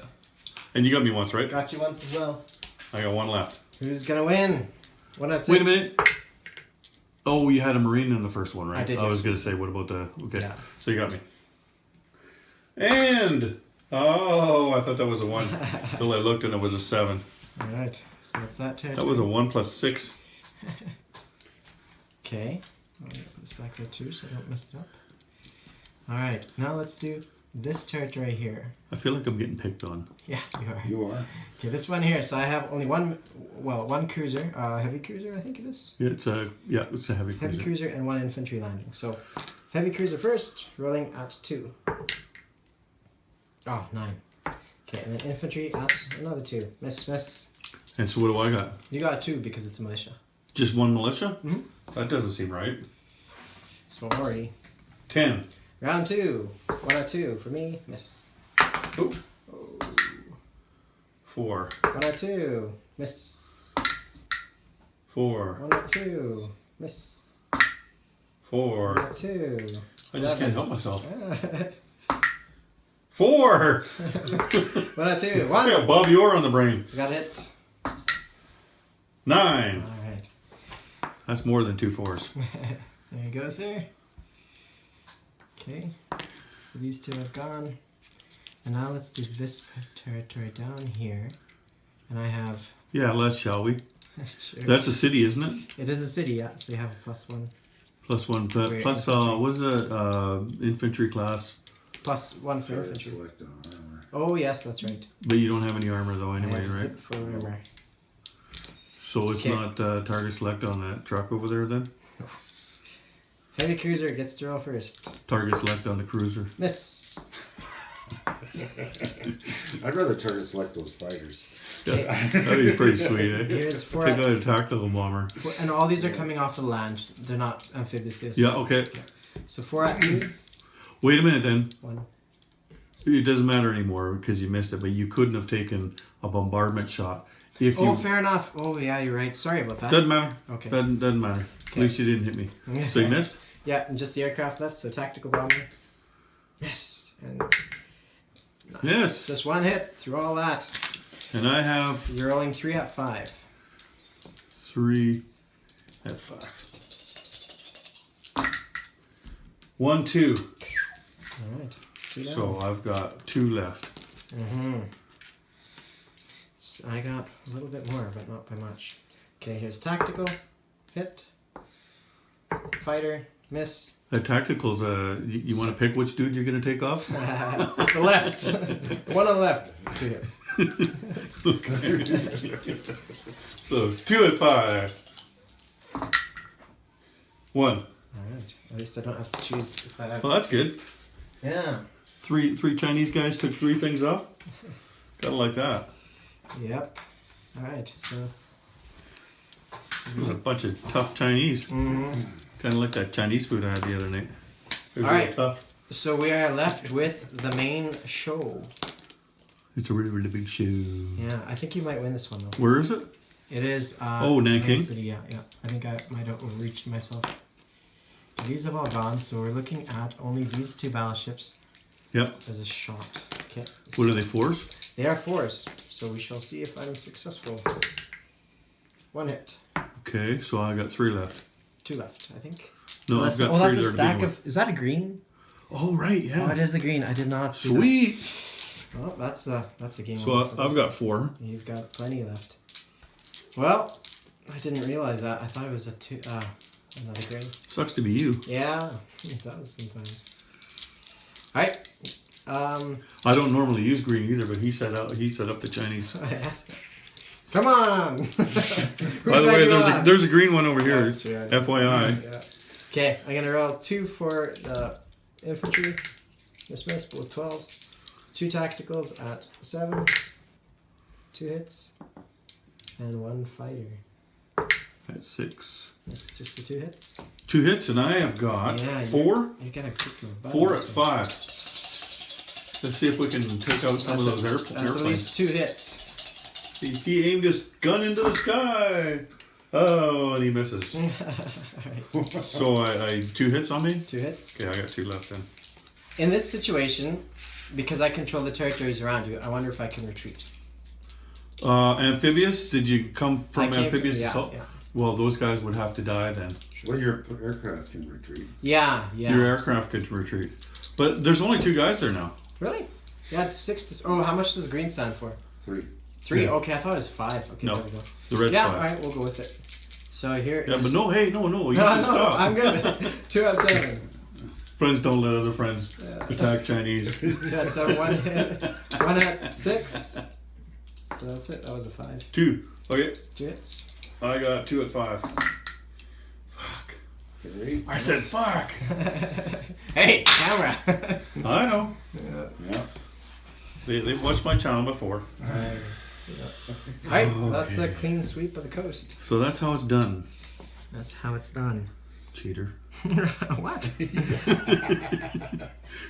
And you got me once, right? Got you once as well. I got 1 left. Who's gonna win? 1 at 6. Wait a minute. Oh, you had a marine in the first one, right? I did, I was yes. gonna say, what about the? Okay. Yeah. So you got me. And oh, I thought that was a 1 until I looked and it was a 7. All right. So that's that territory. That was a 1 plus 6. Okay. I'm gonna put this back there too, so I don't mess it up. All right. Now let's do this territory here. I feel like I'm getting picked on. Yeah, you are. You are. Okay, this one here. So I have only one cruiser, heavy cruiser, I think it is. Yeah, it's a heavy cruiser. Heavy cruiser and 1 infantry landing. So, heavy cruiser first, rolling at 2. Oh, 9. Okay, and then infantry at another 2. Miss, miss. And so what do I got? You got a 2 because it's a militia. Just 1 militia? Mhm. That doesn't seem right. Sorry. 10. Round 2. 1 out 2 for me. Miss. Oh, Oh. 4. 1 out 2. Miss. 4. 1 out 2. Miss. 4. 1 out 2. I just can't help myself. 1 4. out 2. I 1. got Bobby Orr on the brain. Got it. 9. Alright. That's more than 2 4s. There he goes there. Okay. So these two have gone. And now let's do this territory down here. And I have... Yeah, let's, shall we? Sure. That's a city, isn't it? It is a city, yeah. So you have a +1. +1. For Plus, infantry. what is it? Infantry class. +1 for Target infantry. select on armor. Oh yes, that's right. But you don't have any armor though, I anyway, have right? zip for armor. So it's Okay. not target select on that truck over there then? Heavy cruiser gets to roll first. Target select on the cruiser. Miss. I'd rather target select those fighters. Okay. That'd be pretty sweet, eh? Here's 4 Take out a tactical bomber. and all these are coming off the land. They're not amphibious. Yeah, okay. So 4 at 2. Wait a minute then. 1. It doesn't matter anymore because you missed it, but you couldn't have taken a bombardment shot. If you Oh, fair enough. Oh yeah, you're right. Sorry about that. doesn't matter. Okay. Doesn't matter. At least you didn't hit me. So you missed? Yeah, and just the aircraft left. So tactical bomber. Yes. And nice. Yes. Just 1 hit through all that. And I have You're rolling 3 at 5. 3 at 5. 1, 2. All right. 2 down. So I've got 2 left. Mm-hmm. I got a little bit more, but not by much. Okay, here's tactical. Hit. Fighter. Miss. The tacticals, you want to pick which dude you're going to take off? The left. 1 on the left. 2 hits. Okay. So 2 at 5. 1. Alright. At least I don't have to choose if I have. Well, that's good. Yeah. Three Chinese guys took 3 things off. Gotta like that. Yep. Alright, so. There's a bunch of tough Chinese. Mhm. Kind of like that Chinese food I had the other night. It was All right. really tough. So we are left with the main show. It's a really, really big show. Yeah, I think you might win this one though. Where is it? It is. Oh, Nanking? City, yeah. I think I might have overreached myself. These have all gone, so we're looking at only these 2 battleships. Yep. As a shot. Okay. What are they, 4s? They are 4s, so we shall see if I'm successful. 1 hit. Okay, so I got 3 left. 2 left, I think. No, I've got 3 that's there a to stack begin of. Is that a green? with. Oh, right, yeah. Oh, it is a green. I did not. see that. Sweet. Oh, that's a game. So I've got 4. You've got plenty left. Well, I didn't realize that. I thought it was a 2. Another green. Sucks to be you. Yeah, it does sometimes. All right. I don't normally use green either, but he set up the Chinese. Come on. By the way, there's a green one over here. That's true, I FYI. Yeah. Okay, I'm gonna roll 2 for the infantry. Miss, both 12s. 2 tacticals at 7. 2 hits. And 1 fighter. At 6. That's just the 2 hits. 2 hits, and I have got Yeah, 4. You gotta pick your butt. 4 at 5. Let's see if we can take out some of those That's at airplanes. least 2 hits. He aimed his gun into the sky. Oh, and he misses. Alright. So I 2 hits on me? 2 hits. Okay, I got 2 left then. In this situation, because I control the territories around you, I wonder if I can retreat. Amphibious? Did you come I from came amphibious yeah, assault? yeah. Well, those guys would have to die then. Well, your aircraft can retreat. Yeah. Your aircraft could retreat. But there's only 2 guys there now. Really? Yeah, it's 6 to... Oh, how much does green stand for? 3. 3? Yeah. Okay, I thought it was 5. Okay, No. there we go. The red's Yeah, 5. alright, we'll go with it. So here Yeah, is... but no, hey, no, you No, should stop. I'm good. 2 at 7. Friends don't let other friends attack Chinese. 2 at 7, 1 hit. 1 at 6. So that's it. That was a 5. 2. Okay, 2 hits. I got 2 at 5. Fuck. Great. I said fuck. Hey, camera! I know. Yeah. Yeah. They've watched my channel before. Alright, that's a Okay. clean sweep of the coast. So that's how it's done. That's how it's done. Cheater. What?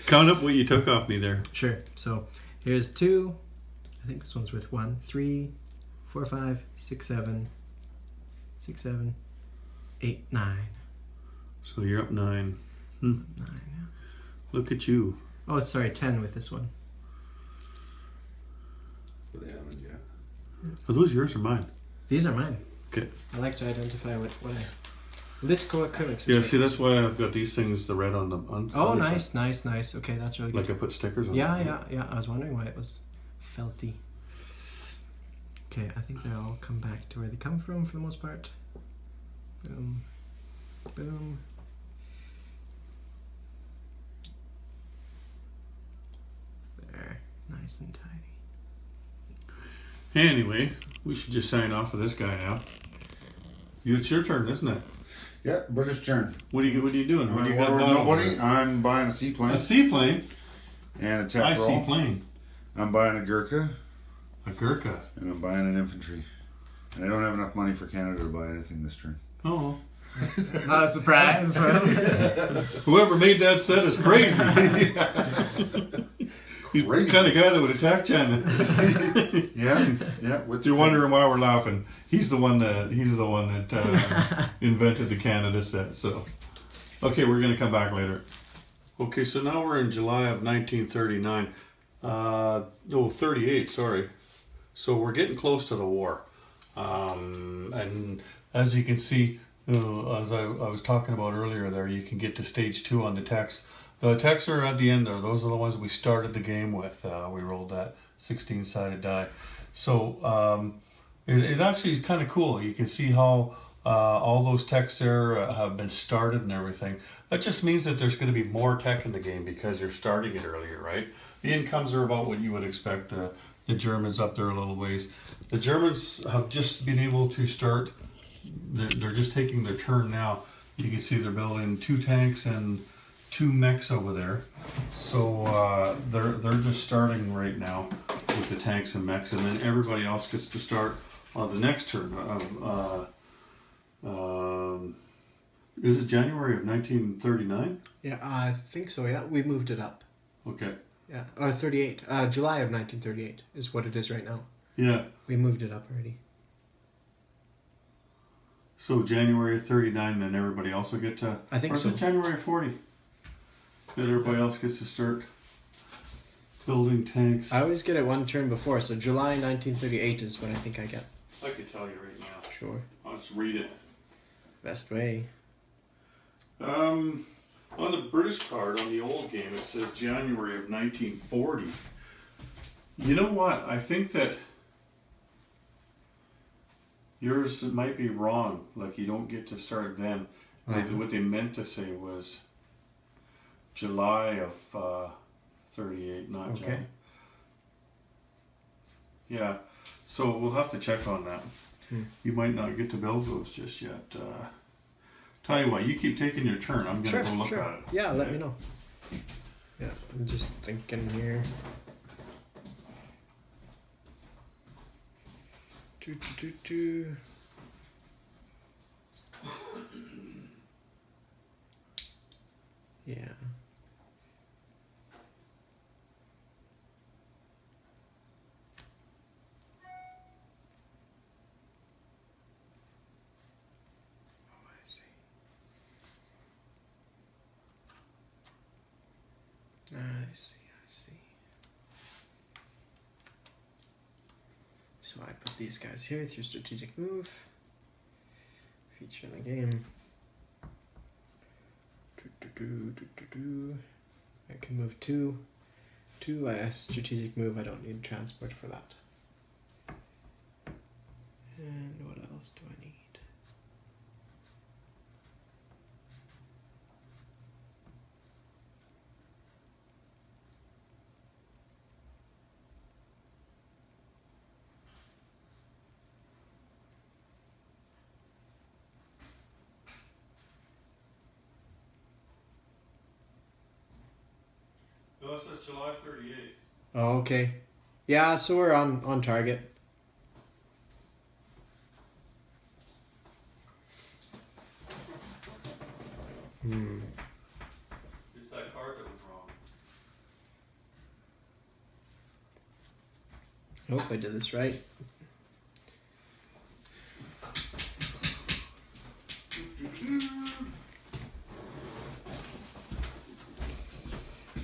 Count up what you took off me there. Sure. So here's 2. I think this one's with 1, 3, 4, 5, 6, 7, 6, 7, 8, 9. So you're up 9. 9. Yeah. Look at you. Oh, sorry, 10 with this one. But they haven't yet. Are those yours or mine? These are mine. Okay. I like to identify what I. Litco acrylics. Yeah, see, that's why I've got these things, the red on the. Oh, other nice, side. nice, nice. Okay, that's really good. Like I put stickers on. Yeah, it. yeah. I was wondering why it was felty. Okay, I think they all come back to where they come from for the most part. Boom. Boom. There. Nice and tidy. Anyway, we should just sign off with this guy now. It's your turn, isn't it? Yeah, British turn. What are you doing? What do you got? War with down nobody. over I'm buying a seaplane there? A seaplane. and a tech I roll. see plane. I'm buying a Gurkha A Gurkha. and I'm buying an infantry. And I don't have enough money for Canada to buy anything this turn. Oh. Not a surprise. Whoever made that set is crazy. He's the Crazy. kind of guy that would attack China. Yeah. With You're wondering why we're laughing. He's the one that invented the Canada set. So, okay, we're gonna come back later. Okay, so now we're in July of 1939. No, 38. Sorry. So we're getting close to the war, and as you can see, as I was talking about earlier, there you can get to stage 2 on the techs. The techs are at the end there. Those are the ones we started the game with. We rolled that 16-sided die. So it actually is kind of cool. You can see how all those techs there have been started and everything. That just means that there's going to be more tech in the game because you're starting it earlier, right? The incomes are about what you would expect. The Germans up there a little ways. The Germans have just been able to start. They're just taking their turn now. You can see they're building 2 tanks and 2 mechs over there, so they're just starting right now with the tanks and mechs, and then everybody else gets to start on the next turn. Is it January of 1939? Yeah, I think so. Yeah, we moved it up. Okay. Yeah, or 38. July of 1938 is what it is right now. Yeah. We moved it up already. So January of 39, then everybody else will get to. I think or is so. it January of 40? That everybody else gets to start building tanks. I always get it one turn before, so July 1938 is what I think I get. I could tell you right now. Sure. I'll just read it. Best way. On the British card on the old game, it says January of 1940. You know what? I think that yours might be wrong. Like you don't get to start then. Maybe what they meant to say was July of 38, not Okay. July. Yeah. So we'll have to check on that. You might not get to build those just yet. Tell you what, you keep taking your turn. I'm gonna go look at it. Yeah, let me know. Yeah, I'm just thinking here. Do. Yeah. I see. So I put these guys here through strategic move. Feature in the game. I can move 2. 2, strategic move, I don't need transport for that. And what else do I need? No, it says July 38. Oh, okay. Yeah, so we're on target. It's that card that was wrong. Hope I did this right.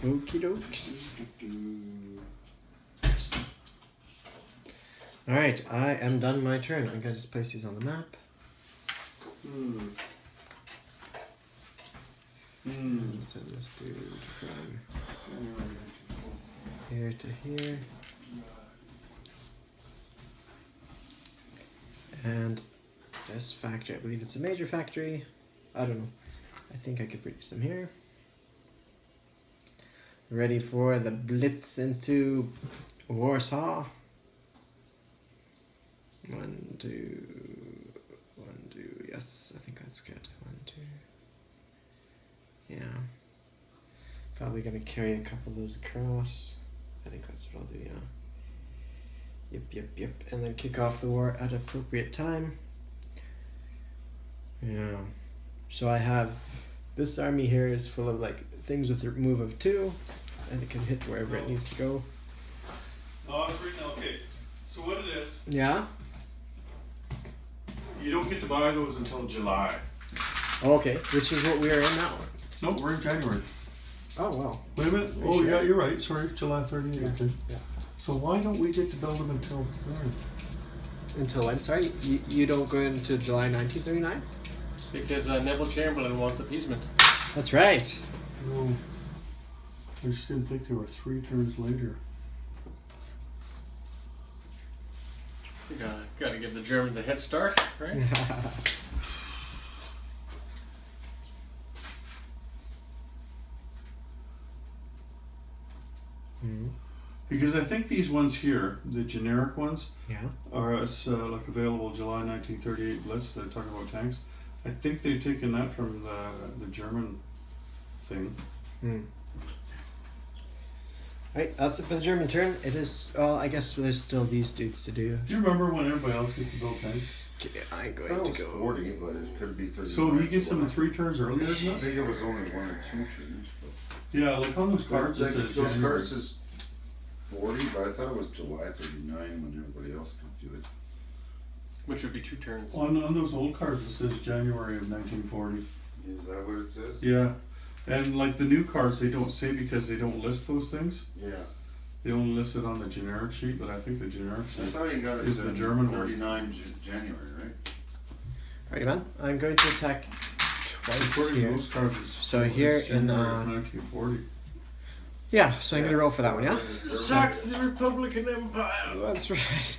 Okie dokes. Alright, I am done my turn. I'm gonna just place these on the map. Send this dude from here to here. And this factory, I believe it's a major factory. I don't know. I think I could produce them here. Ready for the blitz into Warsaw. 1, 2, 1, 2. Yes, I think that's good. 1, 2. Yeah. Probably gonna carry a couple of those across. I think that's what I'll do, yeah. Yep. And then kick off the war at appropriate time. Yeah. So I have this army here is full of like things with a move of 2, and it can hit wherever it needs to go. No, I was reading. Okay, so what it is, Yeah. you don't get to buy those until July. Okay, which is what we are in now. No, we're in January. Oh well. Wait a minute. Are you Oh, sure? yeah, you're right. Sorry, July 30th. Yeah. Okay. Yeah. So why don't we get to build them until? Until when? Sorry, you don't go into July 1939. Because Neville Chamberlain wants appeasement. That's right. No, I just didn't think there were 3 turns later. You gotta give the Germans a head start, right? Because I think these ones here, the generic ones, Yeah. are like available July 1938 blitz. They're talking about tanks. I think they've taken that from the German thing. Right, that's it for the German turn. It is. Well, I guess there's still these dudes to do. Do you remember when everybody else gets to build tanks? Okay, I'm I going thought to it was go. 40, but it could be 30. So he gets them in 3 turns earlier than I us? think it was only 1 or 2 turns. Yeah, like on those cards it But says those January. cards is 40, but I thought it was July 39 when everybody else could do it. Which would be 2 turns. On those old cards it says January of 1940. Is that what it says? Yeah. And like the new cards they don't say because they don't list those things. Yeah. They only list it on the generic sheet, but I think the generic I sheet thought he got it is the in German one. 39 January, right? Alrighty, man. I'm going to attack twice According to here. those cards it's So here it's in, January of 1940. Yeah, so I'm gonna roll for that one, yeah? Saxon Republican Empire! That's right.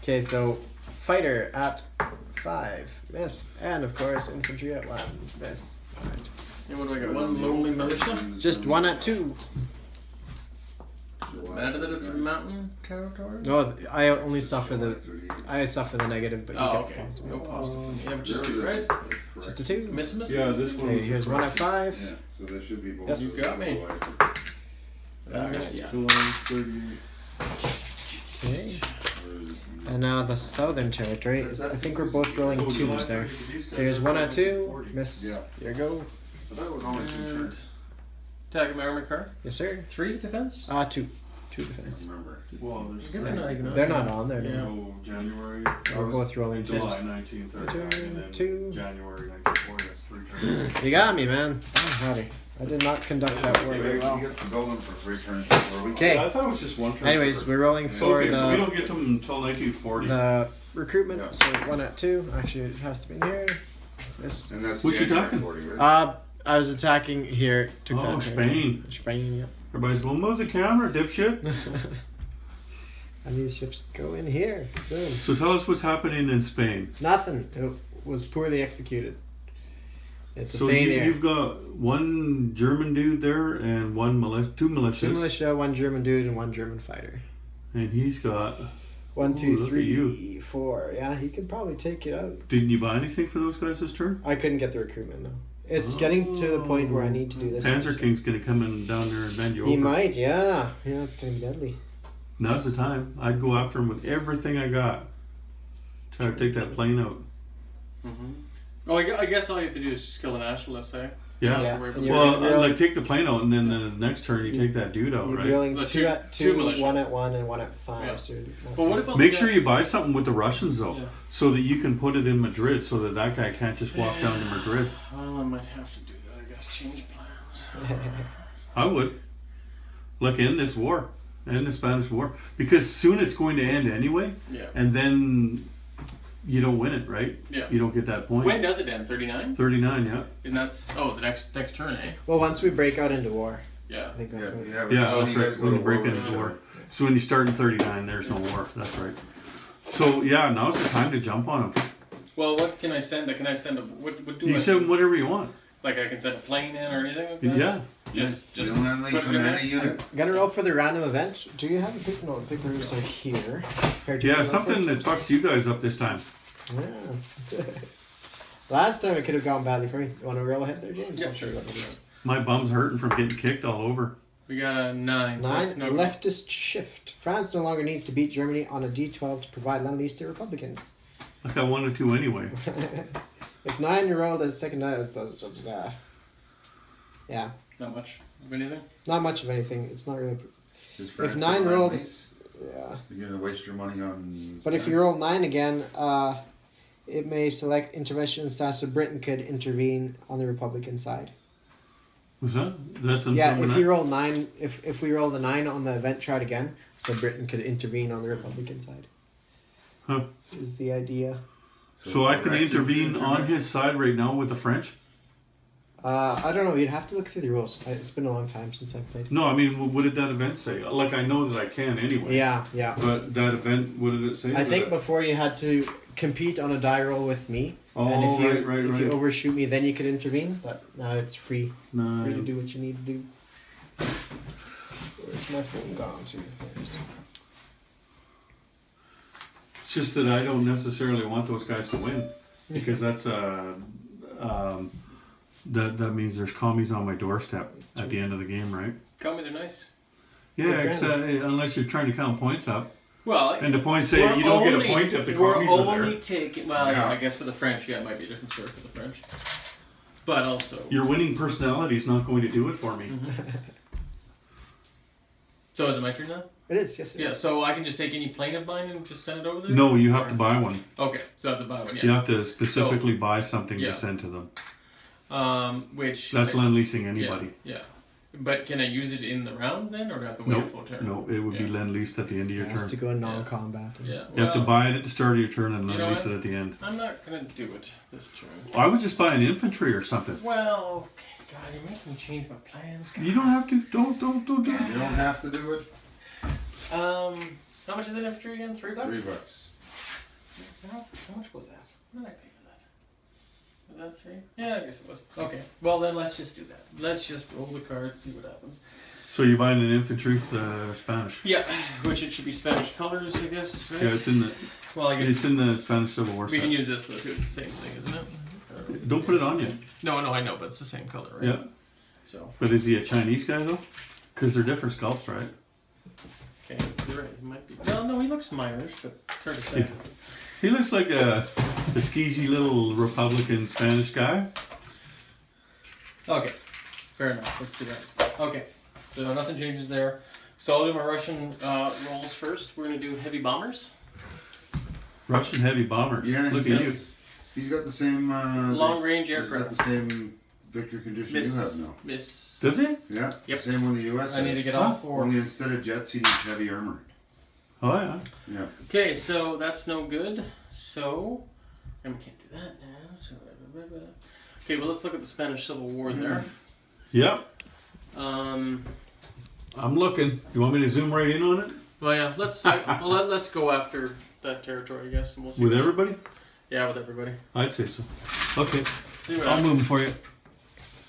Okay, so fighter at 5, miss, and of course infantry at 1, miss. Alright. And what do I got? 1 lonely militia? Just 1 at 2. Matter that it's a mountain territory? No, I only suffer the negative, but you Oh, get okay. positive. No positive. Yeah, but just 2, right? Just a 2. Miss? Yeah, this one. Okay, was here's the 1 at 5. Yeah, so there should be both. Yes. You got me. I missed ya. July 38. Okay. And now the southern territory. I think we're both rolling 2s there. So here's 1 at 2, miss. Yeah. Here you go. I thought it was only 2 turns. Attack my armored car. Yes, sir. 3 defense? 2. 2 I defense. don't remember. Well, I guess they're not even on. They're not on there. Yeah. No. no January. We're both rolling 2. July 1939 and then 2. January 1940. That's 3 turns. You got me, man. Oh, howdy. I did not conduct that war very He well. gets to build them for 3 turns before we. Okay. Yeah, I thought it was just 1 turn. Anyways, we're rolling So, for okay, so we the don't get them until 1940. recruitment. Yeah. So 1 at 2. Actually, it has to be in here. This. And that's What you January talking? 40, right? I was attacking here. Took Oh, that Spain. Spain, yeah. Everybody's going, move the camera, dipshit. And these ships go in here. Boom. So tell us what's happening in Spain. Nothing. It was poorly executed. It's a So failure. you've got 1 German dude there and 2 militias. 2 militia, 1 German dude, and 1 German fighter. And he's got. 1, Ooh, 2, look at 3, you. 4. Yeah, he can probably take it out. Didn't you buy anything for those guys this turn? I couldn't get the recruitment, no. It's getting to the point where I need to do this. Panzer actually. King's gonna come in down there and bend you He over. might, yeah. Yeah, it's gonna be deadly. Now's the time. I'd go after him with everything I got. Try to take that plane out. Mm-hmm. Oh, I guess all you have to do is just kill the nationalists, eh? Yeah. Yeah, Don't worry and about you're Well, really- like take the plane out, and then the next turn you take that dude out, You're right? drilling The two two- at two 2, militia. 1 at 1, and 1 at 5. Yeah. So But what about Make the sure guy- you buy something with the Russians though, Yeah. so that you can put it in Madrid, so that that guy can't just walk down to Madrid. Well, I might have to do that. I guess change plans. I would. Like end this war, end the Spanish War, because soon it's going to end anyway, Yeah. and then you don't win it, right? Yeah. You don't get that point. When does it end? 39? 39, yeah. And that's the next turn, eh? Well, once we break out into war, Yeah. I think that's Yeah, when. you have Yeah, until that's you right. guys When go you to break war with into each war. other. So when you start in 39, there's no war. That's right. So yeah, now's the time to jump on them. Well, what can I send? Can I send a what do You I send whatever you want. like I can send a plane in or anything like that? Yeah. Just You don't unleash put it on in there? any unit. Gonna roll for the random event. Do you have a pick? No, the pickers are here. Yeah, something that fucks you guys up this time. Yeah. Last time it could have gone badly for me. You want to roll ahead there, James? Yeah, I'll show you sure. what it is. My bum's hurting from getting kicked all over. We got a 9. So 9. that's no Leftist shift. France no longer needs to beat Germany on a D12 to provide lend-lease to Republicans. Like I wanted to anyway. If 9 rolled as second die, yeah, not much of anything. not much of anything. It's not really. Is France If 9 gonna rolled, unleash? yeah. You're gonna waste your money on. But if you roll 9 again, it may select intervention status, so Britain could intervene on the Republican side. Was that? That's in Yeah, number if nine? you roll 9, if we roll the 9 on the event chart again, so Britain could intervene on the Republican side. Huh. Is the idea. So I can corrective intervene on intervention. his side right now with the French? I don't know. You'd have to look through the rules. It's been a long time since I played. No, I mean, what did that event say? Like, I know that I can anyway. Yeah, yeah. But that event, what did it say? I Was think it- before you had to compete on a die roll with me, Oh, and if you right, if you right. overshoot me, then you could intervene. But now it's free to No. do what you need to do. Where's my phone gone to? There's- It's just that I don't necessarily want those guys to win. Because that's, that means there's commies on my doorstep at the end of the game, right? Commies are nice. Yeah, Good friends. except, unless you're trying to count points up. Well, And the points say we're you don't get a only- point if the we're commies are only there. taking. Well, yeah, Yeah. I guess for the French, yeah, it might be a different story for the French. But also, Your winning personality is not going to do it for me. so is it my turn now? It is, yes. It Yeah. is. So I can just take any plane of mine and just send it over there. No, you have to buy one. Okay, so I have to buy one. You Yeah. have to specifically buy something Yeah. to send to them. Which. That's lend leasing anybody. Yeah. But can I use it in the round then, or do I have to wait a full turn? No, it would be Yeah. lend leased at the end of your It has turn. to go in non-combat. Yeah. You have to well, buy it at the start of your turn and You lend know lease what? it at the end. I'm not gonna do it this turn. I would just buy an infantry or something. Well, okay, God, you're making me change my plans. God. You don't have to. Don't do it. You don't have to do it. How much is an infantry again? $3? $3. How much was that? What did I pay for that? Was that 3? Yeah, I guess it was. Okay. Well, then let's just do that. Let's just roll the cards, see what happens. So you're buying an infantry for the Spanish. Yeah, which it should be Spanish colors, I guess, right? Yeah, it's in the Well, I guess it's in the Spanish Civil War. we can sets. use this though too. It's the same thing, isn't it? Or- Don't put it on you. No, I know, but it's the same color, right? Yeah, So, but is he a Chinese guy though? Because they're different sculpts, right? okay, you're right. He might be. Well, no, he looks Irish, but it's hard to say. He looks like a skeezy little Republican Spanish guy. Okay, fair enough. Let's do that. Okay, so nothing changes there. So I'll do my Russian rolls first. We're gonna do heavy bombers, Russian heavy bombers. Yeah, Look at you. he's got the same. long range He's aircraft. got the same victory condition you have now. Miss. Does he? Yeah. Yep. Same one the U.S. I need to has. get all 4. Only instead of jets, he needs heavy armor. Oh yeah. Yeah. Okay, so that's no good. So, and we can't do that now. So, okay, well let's look at the Spanish Civil War there. Yep. Um, I'm looking. You want me to zoom right in on it well, yeah, let's let's go after that territory, I guess, and we'll see. with what- everybody? Yeah, with everybody. I'd say so. Okay, See what I'll happens. move for you.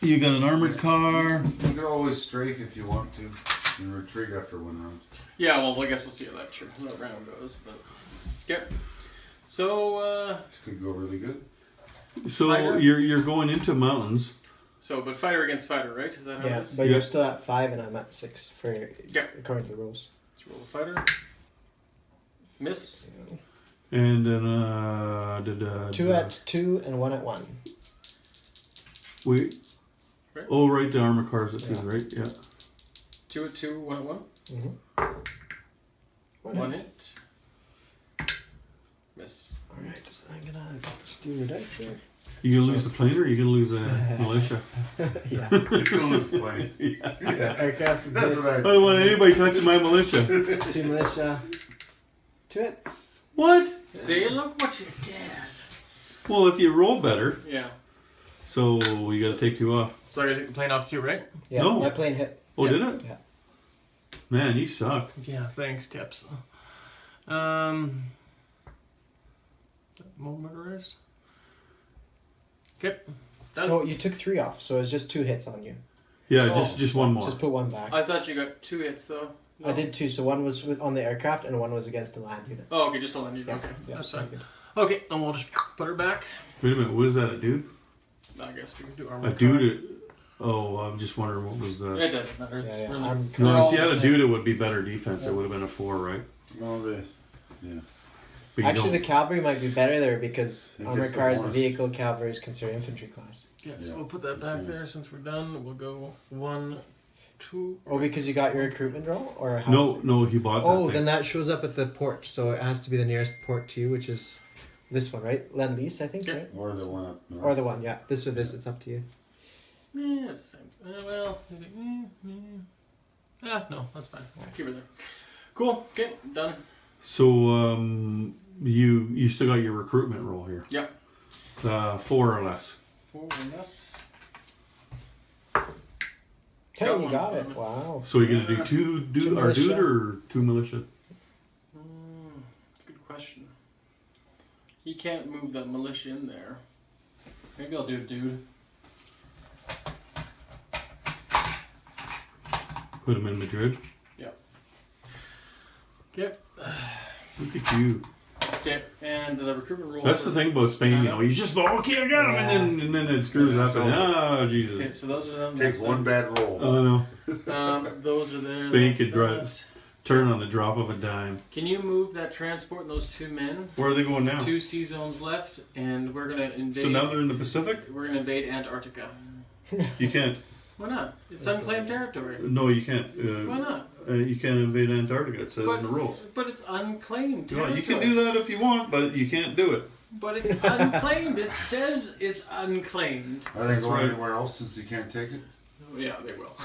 You got an armored car. You could always strafe if you want to, and retreat after one round. Yeah, well, I guess we'll see how that round goes. But yeah. So, This could go really good. So Fighter? you're going into mountains. but fighter against fighter, right? Is that how Yeah, it is? but Yeah. you're still at 5 and I'm at 6 for Yeah. according to the rules. Let's roll a fighter. Miss. And then 2 at 2 and 1 at 1. Wait. Right. Oh, right. The armor cars at 2, Yeah. right? Yeah. 2 at 2, 1 at 1. Mm-hmm. 1 hit. Miss. Alright, I'm gonna steal your dice here. You gonna lose the plane or you gonna lose the militia? Yeah. He's gonna lose the plane. So aircraft is That's hit. what I don't want anybody touching my militia. 2 militia. 2 hits. What? See, look what you did. Well, if you roll better, Yeah. so you gotta take 2 off. So I gotta take the plane off too, right? Yeah, No. my plane hit. Oh, Yeah. did it? Yeah. Man, you suck. Yeah, thanks, Tips. Motorized. Okay. Done. Oh, you took 3 off, so it's just 2 hits on you. Yeah, Oh. just one more. Just put 1 back. I thought you got 2 hits though. I did 2, so 1 was on the aircraft and 1 was against the land unit. Oh, okay, just a land unit. Yeah, Okay, yeah, that's very fine. good. Okay, and we'll just put her back. Wait a minute, what is that, a dude? I guess we can do armor. A dude? Oh, I'm just wondering what was the... It doesn't matter. It's Yeah, yeah, really. I'm- they're No, all if you had the a same. dude, it would be better defense. It would have been a 4, right? Well, But you Actually, don't. the cavalry might be better there because It armored gets the cars, bonus. vehicle, cavalry is considered infantry class. Yeah, so Yeah. we'll put that back Yeah. there since we're done. We'll go 1, 2. Oh, because you got your recruitment roll, or how? No, is it? no, he bought that Oh, thing. then that shows up at the port, so it has to be the nearest port to you, which is this one, right? Lend lease, I think, Yeah. right? or the one up north. Or the one, yeah. This or this, it's up to you. Yeah, it's the same. Well, no, that's fine. Keep her there. Cool. Okay, done. So, you still got your recruitment roll here. Yep. 4 or less. 4 or less. Hey, Got you one. got it. Wow. So you're gonna do 2 Two dude militia. or 2 militia? That's a good question. He can't move that militia in there. Maybe I'll do a dude. Put him in Madrid. Okay. Look at you. Okay, and the recruitment roll. That's the thing about Spain, you know. You just go, okay, I got him, Yeah. and then it screws up. So- And, Okay, Jesus. so those are them. Take one bad roll. Oh no. Those are there. Spain that's could that. drive. Turn on the drop of a dime. Can you move that transport and those 2 men? Where are they going now? 2 sea zones left, and we're gonna invade. So now they're in the Pacific? We're gonna invade Antarctica. You can't. Why not? It's That's unclaimed the- territory. No, you can't. Why not? You can't invade Antarctica. It says But, in the rules. but it's unclaimed Well, territory. you can do that if you want, but you can't do it. But it's unclaimed. It says it's unclaimed. Are they That's going right. anywhere else since you can't take it? Yeah, they will.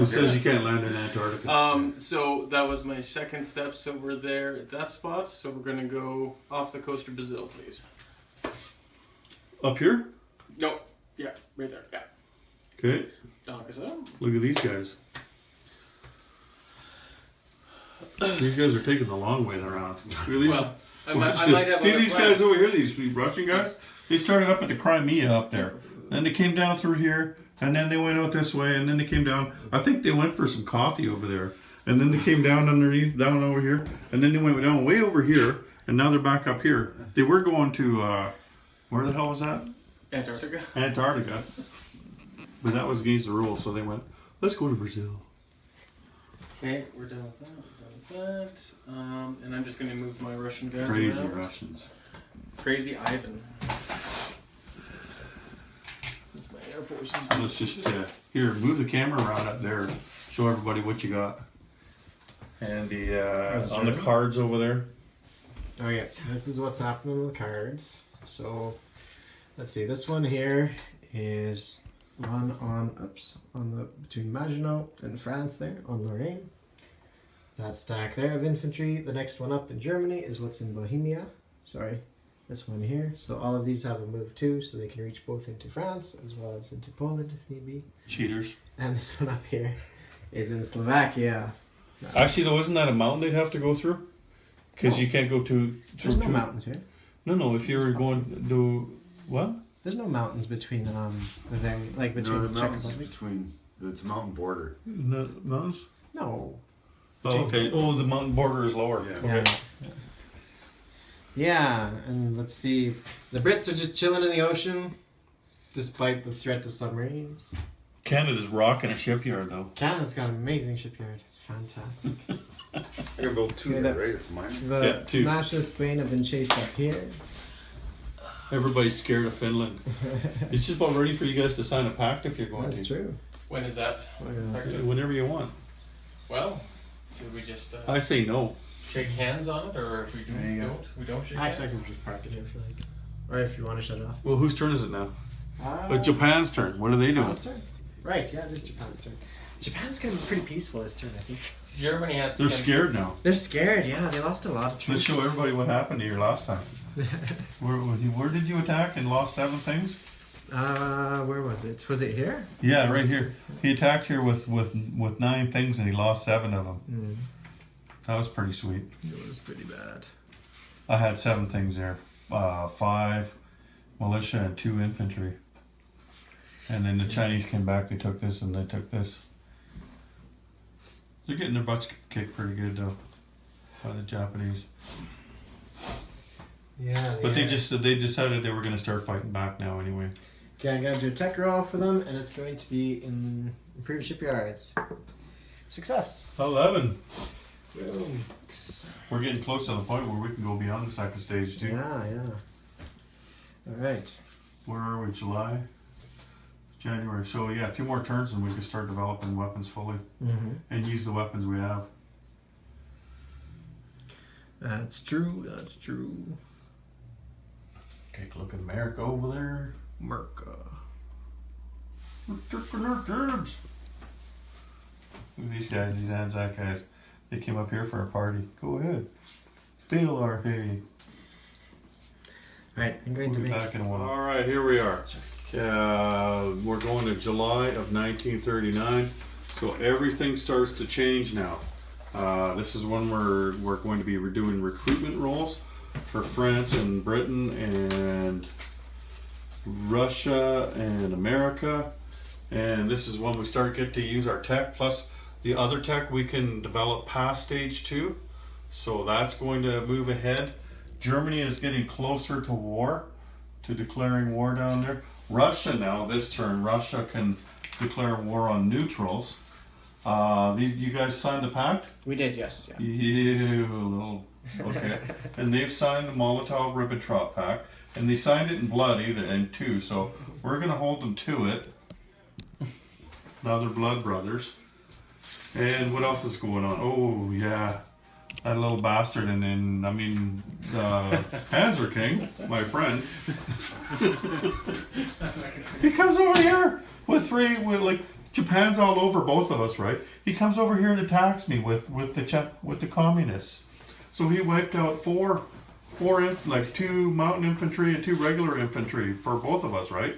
It says you can't land in Antarctica. So that was my second step. So we're there at that spot. So we're gonna go off the coast of Brazil, please. Up here? No. Yeah, right there. Yeah. Okay. Donkaza. Look at these guys. These guys are taking the long way around. Look at these. Well, I might have. See other these plans. guys over here, these Russian guys? They started up at the Crimea up there. Then they came down through here, and then they went out this way, and then they came down. I think they went for some coffee over there. And then they came down underneath, down over here, and then they went down way over here, and now they're back up here. They were going to, where the hell was that? Antarctica. Antarctica. But that was against the rules, so they went, let's go to Brazil. Okay, we're done with that. We're done with that. And I'm just gonna move my Russian guys Crazy around. Russians. Crazy Ivan. Since my Air Force is. Let's just, here, move the camera around up there. Show everybody what you got. And on the cards over there. Oh yeah, this is what's happening with the cards. So, let's see. This one here is one on the between Maginot and France there on Lorraine. That stack there of infantry. The next one up in Germany is what's in Bohemia. Sorry, this one here. So all of these have a move too, so they can reach both into France as well as into Poland if need be. Cheaters. And this one up here is in Slovakia. Actually, though, isn't that a mountain they'd have to go through? Because No. you can't go through There's no two- mountains here. No, if you were going to do, what? There's no mountains between the very like between No, the the Czech mountains Republic. between. It's a mountain border. No, mountains? No. Oh, okay. Oh, the mountain border is lower. Yeah. Okay. Yeah, and let's see. The Brits are just chilling in the ocean, despite the threat of submarines. Canada's rocking a shipyard though. Canada's got an amazing shipyard. It's fantastic. I can build two Yeah, there, that- right? It's mine. The Yeah, two. nationalists of Spain have been chased up here. Everybody's scared of Finland. It's just about ready for you guys to sign a pact if you're going That's to. true. When is that? Look at this. Whenever you want. Well, do we just I say no. shake hands on it, or if we There you go. we don't shake Actually, I hands? can just park it here if you like. Or if you want to shut it off. Well, whose turn is it now? Uh, But Japan's turn. What are they doing? Japan's turn. Right, yeah, it is Japan's turn. Japan's gonna be pretty peaceful this turn, I think. Germany has to. They're come- scared now. They're scared, yeah. They lost a lot of Let's troops. show everybody what happened to you last time. Where did you attack and lost 7 things? Where was it? Was it here? Yeah, right here. He attacked here with 9 things and he lost 7 of them. Mm, That was pretty sweet. it was pretty bad. I had 7 things there. 5 militia and 2 infantry. And then the Chinese came back, they took this and they took this. They're getting their butts kicked pretty good though by the Japanese. Yeah. But they decided they were going to start fighting back now anyway. Okay, I'm gonna do a tech roll for them, and it's going to be in improved shipyards. Success. 11. Boom. We're getting close to the point where we can go beyond the second stage too. Yeah, yeah. All right. Where are we? July? January. So yeah, 2 more turns and we can start developing weapons fully Mm-hmm. and use the weapons we have. That's true. That's true. Take a look at America over there. America. Look at these guys, these Anzac guys. They came up here for a party. Go ahead. Bale our hay. All right, I'm going We'll to be make. back in a while. All right, here we are. We're going to July of 1939. So everything starts to change now. This is when we're going to be doing recruitment roles for France and Britain and Russia and America. And this is when we get to use our tech, plus the other tech we can develop past stage 2. So that's going to move ahead. Germany is getting closer to war, to declaring war down there. Russia now, this turn, Russia can declare war on neutrals. You guys signed the pact? We did, yes. Yeah. You little, okay. And they've signed the Molotov-Ribbentrop Pact, and they signed it in blood too. So we're gonna hold them to it. Now they're blood brothers. And what else is going on? Oh yeah, that little bastard, and then Panzer King, my friend. He comes over here with Japan's all over both of us, right? He comes over here and attacks me with the communists. So he wiped out 2 mountain infantry and 2 regular infantry for both of us, right?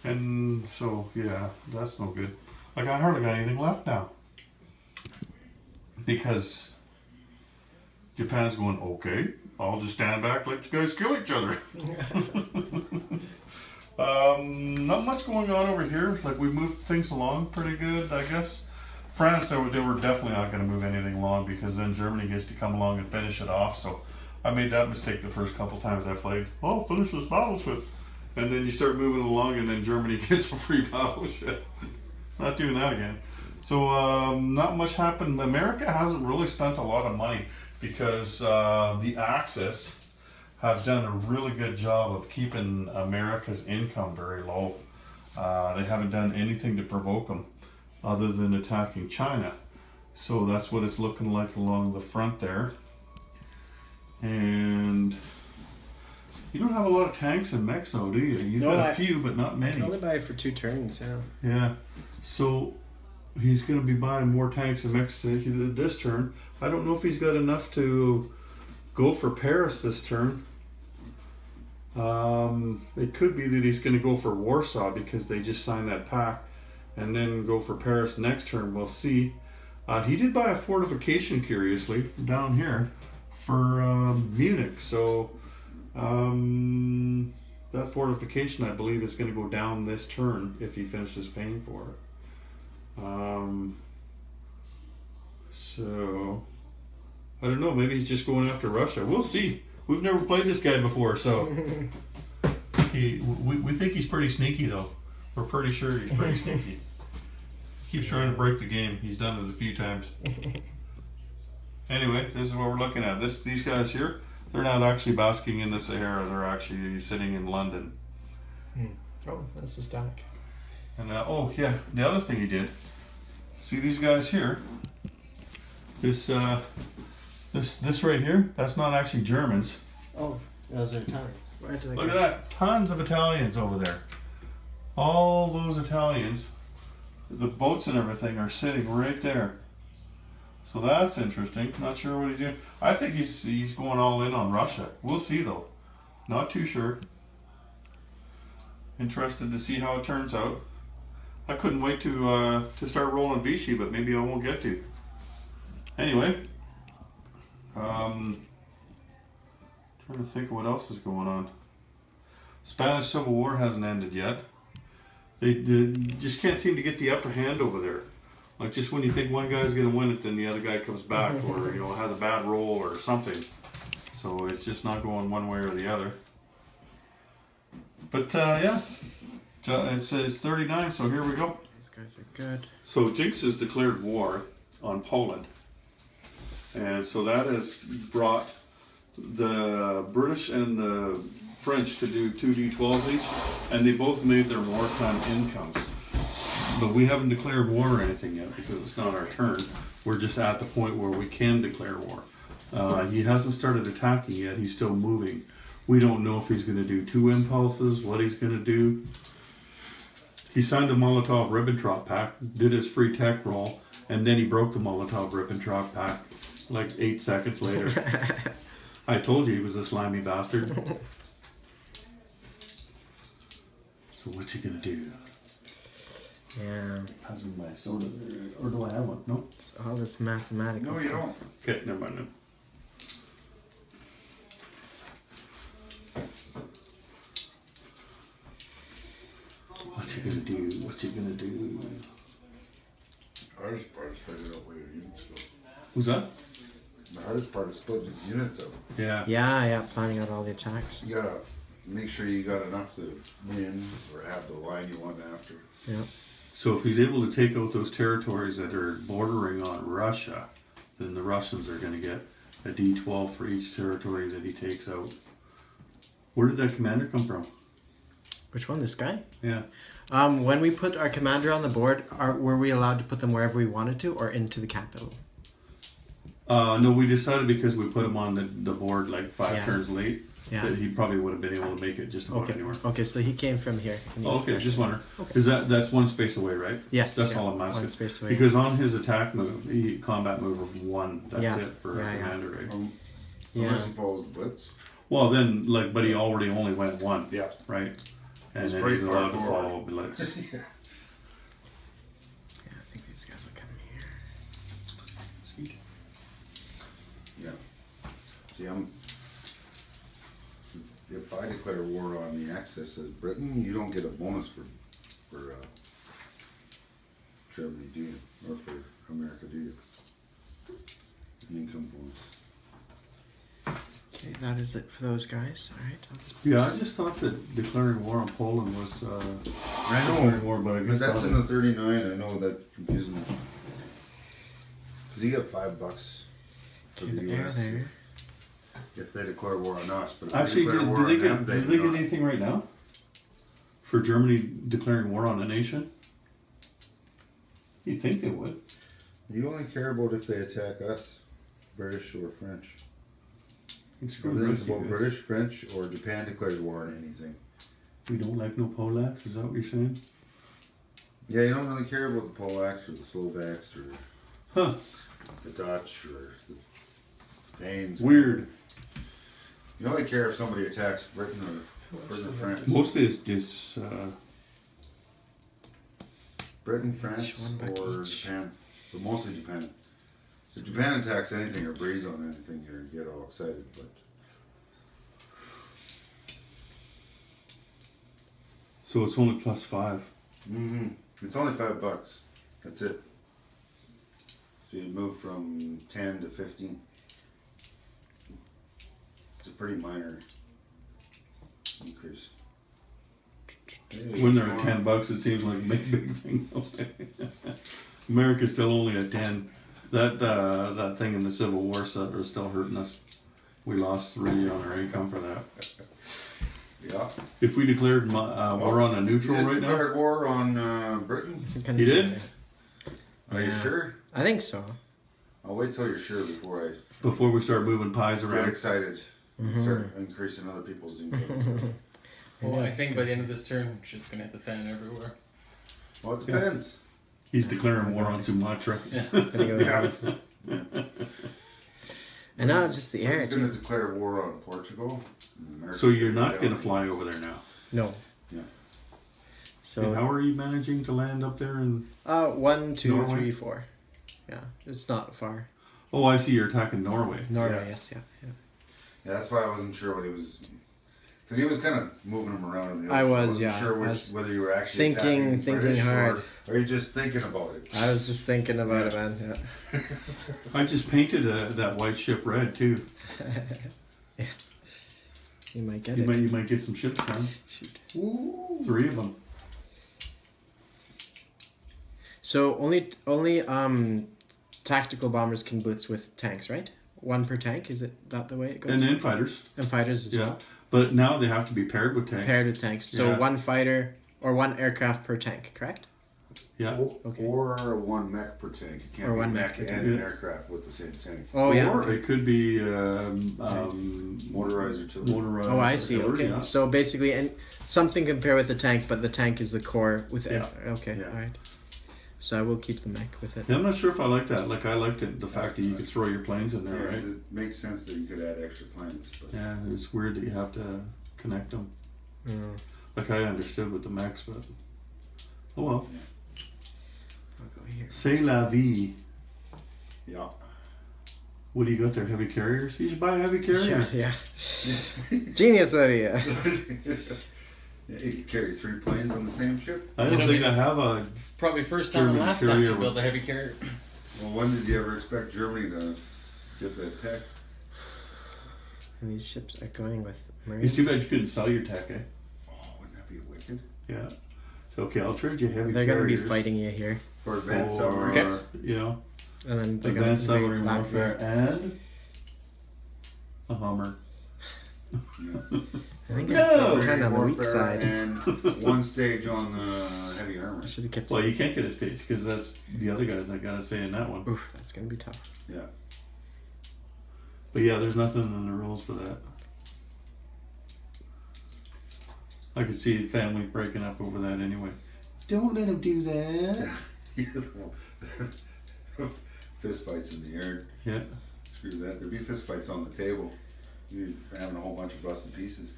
And so yeah, that's no good. Like I hardly got anything left now because Japan's going, okay, I'll just stand back, let you guys kill each other. Not much going on over here. Like we moved things along pretty good, I guess. France, they were definitely not going to move anything along because then Germany gets to come along and finish it off. So I made that mistake the first couple times I played. Oh, finish this battleship. And then you start moving along and then Germany gets a free battleship. Not doing that again. So not much happened. America hasn't really spent a lot of money because the Axis have done a really good job of keeping America's income very low. They haven't done anything to provoke them other than attacking China. So that's what it's looking like along the front there. And you don't have a lot of tanks in Mexico, do you? You've got a few, but not I many. can only buy it for 2 turns, yeah. Yeah. So he's going to be buying more tanks in Mexico this turn. I don't know if he's got enough to go for Paris this turn. It could be that he's going to go for Warsaw because they just signed that pact, and then go for Paris next turn. We'll see. He did buy a fortification, curiously, down here for Munich. So that fortification, I believe, is going to go down this turn if he finishes paying for it. So I don't know. Maybe he's just going after Russia. We'll see. We've never played this guy before, so we think he's pretty sneaky, though. We're pretty sure he's pretty sneaky. keeps trying to break the game. He's done it a few times. Anyway, this is what we're looking at. These guys here, they're not actually basking in the Sahara. They're actually sitting in London. Oh, that's a stack. And oh yeah, the other thing he did. See these guys here? This right here. That's not actually Germans. Oh, those are Italians. Where did I Look go? at that. Tons of Italians over there. All those Italians. The boats and everything are sitting right there. So that's interesting. Not sure what he's doing. I think he's going all in on Russia. We'll see though. Not too sure. Interested to see how it turns out. I couldn't wait to start rolling Vichy, but maybe I won't get to. Anyway, trying to think of what else is going on. Spanish Civil War hasn't ended yet. They just can't seem to get the upper hand over there. Like just when you think one guy's going to win it, then the other guy comes back, or has a bad roll or something. So it's just not going one way or the other. But yeah, it's 39. So here we go. These guys are good. So Jinx has declared war on Poland, and so that has brought the British and the French to do 2d12s each, and they both made their wartime incomes. But we haven't declared war or anything yet because it's not our turn. We're just at the point where we can declare war. He hasn't started attacking yet. He's still moving. We don't know if he's going to do 2 impulses, what he's going to do. He signed a Molotov-Ribbentrop Pact, did his free tech roll, and then he broke the Molotov-Ribbentrop Pact like 8 seconds later. I told you he was a slimy bastard. So what's he going to do? Yeah. How's my soda there? Or do I have one? No? It's all this mathematical No, stuff. you don't. Okay, never mind then. What's he gonna do? What's he gonna do? Hardest part is figuring out where your units go. Who's that? The hardest part is splitting his units up. Yeah. Yeah, planning out all the attacks. You gotta make sure you got enough to win or have the line you want after. Yeah. So if he's able to take out those territories that are bordering on Russia, then the Russians are gonna get a D12 for each territory that he takes out. Where did that commander come from? Which one? This guy? Yeah. When we put our commander on the board, were we allowed to put them wherever we wanted to, or into the capital? No, we decided because we put him on the board like 5 Yeah. turns late, Yeah. that he probably would have been able to make it just about Okay. anywhere. Okay, so he came from here. and he's Okay, there. just wondering. Okay. Because that's one space away, right? Yes. That's yeah, all I'm asking. one space away. Because on his attack move, combat move of 1, that's Yeah. it for a Yeah. commander, right? Yeah. Unless he follows the blitz. Well, then, but he already only went 1, Yeah. right? And He's then pretty he's far allowed to forward. follow blitz. Yeah, I think these guys will come here. Sweet. See, if I declare war on the Axis as Britain, you don't get a bonus for Germany, do you? Or for America, do you? An income bonus. Okay, that is it for those guys. All right. I'll just- Yeah, I just thought that declaring war on Poland was I know, declaring war, but I but guess that's not. in the 39. I know that confused me. Because you get $5 for Okay, the the air US there. if they declare war on us. But if Actually, we do declare war they on them, get they do they do get not. anything right now for Germany declaring war on a nation? You'd think they would. You only care about if they attack us, British or French. Screw Everything's the rest of about you guys. British, French, or Japan declares war on anything. We don't like no Polacks. Is that what you're saying? Yeah, you don't really care about the Polacks or the Slovaks or Huh? the Dutch or the Danes. Weird. You only care if somebody attacks Britain or France. Mostly it's just Britain, France, One back or each. Japan. But mostly Japan. If Japan attacks anything or breeze on anything, you get all excited. But so it's only +5. it's only $5. That's it. So you move from 10 to 15. It's a pretty minor increase. When they're at $10, it seems like a big thing. America's still only at 10. That thing in the Civil War is still hurting us. We lost 3 on our income for that. Yeah. If we declared war on a neutral You just right now, declared war on Britain? you did? Are you Yeah. sure? I think so. I'll wait till you're sure before Before we start moving pies I get around. excited and Mhm. start increasing other people's income. Well, I Yes. think by the end of this turn, shit's gonna hit the fan everywhere. Well, it depends. He's declaring war on Sumatra. Gonna go Yeah. And now just the air He's going to too. declare war on Portugal. America's So you're gonna not go going to down. fly over there now. No. Yeah. And So how are you managing to land up there? And 1, 2, Norway? 3, 4. Yeah, it's not far. oh, I see. You're attacking Norway. Norway, Yeah. yes, yeah. Yeah, that's why I wasn't sure what he was. Because he was kind of moving them around in the I ocean. was, wasn't yeah. sure I was whether you were actually thinking attacking British hard. Or are you just thinking about it? I was just thinking about it, man. I just painted that white ship red too. Yeah. You might get You it. might get some ships done. Shoot. Ooh. 3 of them. So only tactical bombers can blitz with tanks, right? 1 per tank. Is it that the way it goes? And then fighters. And fighters as Yeah. well. But now they have to be paired with tanks. Paired with tanks. So Yeah. 1 fighter or 1 aircraft per tank, correct? Yeah. Okay. Or 1 mech per tank. It can't Or be one mech mech per and tank. an aircraft with the same tank. Oh yeah. Or it could be Motorized artillery. motorized. Oh, I see. artillery, Okay. yeah. So basically, and something can pair with the tank, but the tank is the core with it. Yeah. Okay. Yeah. All right. So I will keep the mech with it. Yeah, I'm not sure if I like that. Like I liked it, the fact that you could throw your planes in there, Yeah, right? 'cause it makes sense that you could add extra planes. But Yeah, it's weird that you have to connect them. Mm. Like I understood with the mechs, but oh well. I'll go here. C'est la vie. yeah. What do you got there? Heavy carriers? You should buy a heavy carrier. Yeah. Genius idea. Yeah, you could carry 3 planes on the same ship. I don't You know, think maybe- I have a. Probably first time and German last time carrier you with- built a heavy carrier. Well, when did you ever expect Germany to get that tech? And these ships are going with It's marines. too bad you couldn't sell your tech, eh? Oh, wouldn't that be wicked? Yeah. So okay, I'll trade you heavy They're going to be carriers fighting you here, For advanced for, submarine. Okay. you know, and then they're advanced going submarine to land warfare here. and a Hummer. I think No! I'm kind of on the weak Warfare side. And 1 stage on the heavy armor. I should have kept. Well, you can't get a stage because that's the other guys that gotta say in that one. Oof, that's going to be tough. But yeah, there's nothing in the rules for that. I could see a family breaking up over that anyway. Don't let him do that. Fist fights in the yard. Yeah. Screw that. There'd be fist fights on the table. You're having a whole bunch of busted pieces.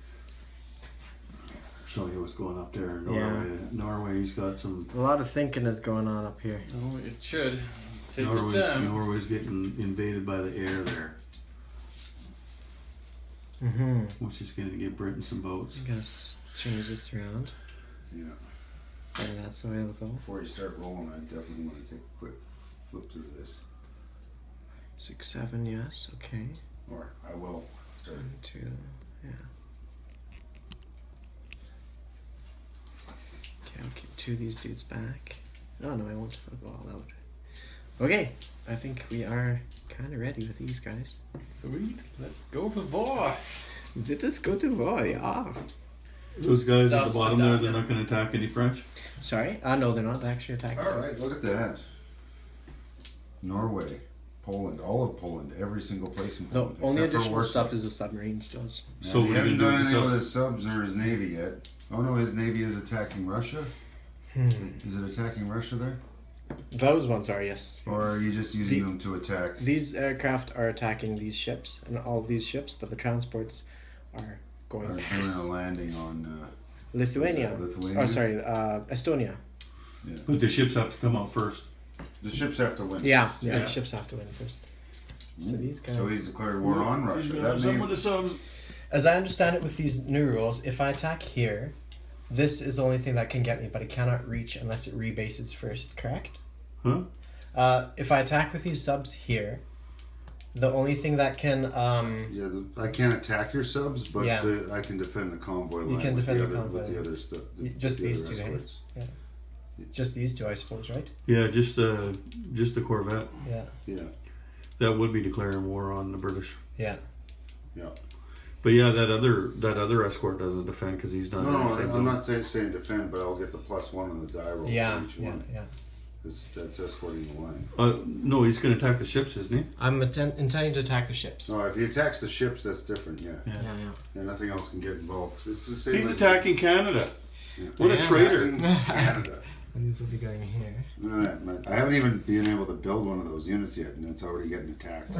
Show you what's going up there in Yeah. Norway. Norway's got some. A lot of thinking is going on up here. Oh, it should. Take Norway's, your time. Norway's getting invaded by the air there, Mm-hmm. which is going to give Britain some votes. I'm gonna change this around. Yeah. And that's the way it'll go. Before you start rolling, I definitely want to take a quick flip through this. 6, 7, yes. Okay. Or I will start. 1, 2, yeah. Okay, I'll keep 2 of these dudes back. Oh no, I won't. I'll go all out. Okay, I think we are kind of ready with these guys. Sweet. Let's go for war. Let us go to war, yeah. Those guys at That's the bottom there, done, they're yeah. not going to attack any French. Sorry? No, they're not actually attacking. Alright, look at that. Norway, Poland, all of Poland, every single place in The Poland. only except for additional Warsaw. stuff is the submarines does. Yeah, So he what are you hasn't gonna done do with anything the with his subs or his navy yet. Oh no, his navy is attacking Russia. Hmm. Is it attacking Russia there? Those ones are, yes. Or are you just using them to attack? These aircraft are attacking these ships and all these ships, but the transports are going Or doing past a landing on Lithuania. Lithuania? Oh, sorry, Estonia. But the ships have to come out first. The ships have to win. Yeah, Yeah. the ships have to win first. So these guys. So he's declared war on Russia. That Some name, of the subs. As I understand it with these new rules, if I attack here, this is the only thing that can get me, but it cannot reach unless it rebases first, correct? Huh? If I attack with these subs here, The only thing that can Yeah, I can't attack your subs, but Yeah. I can defend the convoy line. can with defend the the other, convoy with the line. other stuff. Just the these other two, eh? escorts. just these two, I suppose, right? Yeah, just the Corvette. Yeah. Yeah. That would be declaring war on the British. Yeah. Yeah. But yeah, that other escort doesn't defend because he's not. No, in the no, same I'm zone. not saying defend, but I'll get the +1 on the die roll Yeah. for each Yeah. one. Yeah. That's escorting the line. No, he's going to attack the ships, isn't he? I'm intending to attack the ships. No, if he attacks the ships, that's different. Yeah. Yeah. Yeah. Yeah, nothing else can get involved. It's the same. He's like- attacking Canada. Yeah. What a Yeah. traitor! Attacking Canada. And these will be going here. No, I haven't even been able to build one of those units yet, and it's already getting attacked.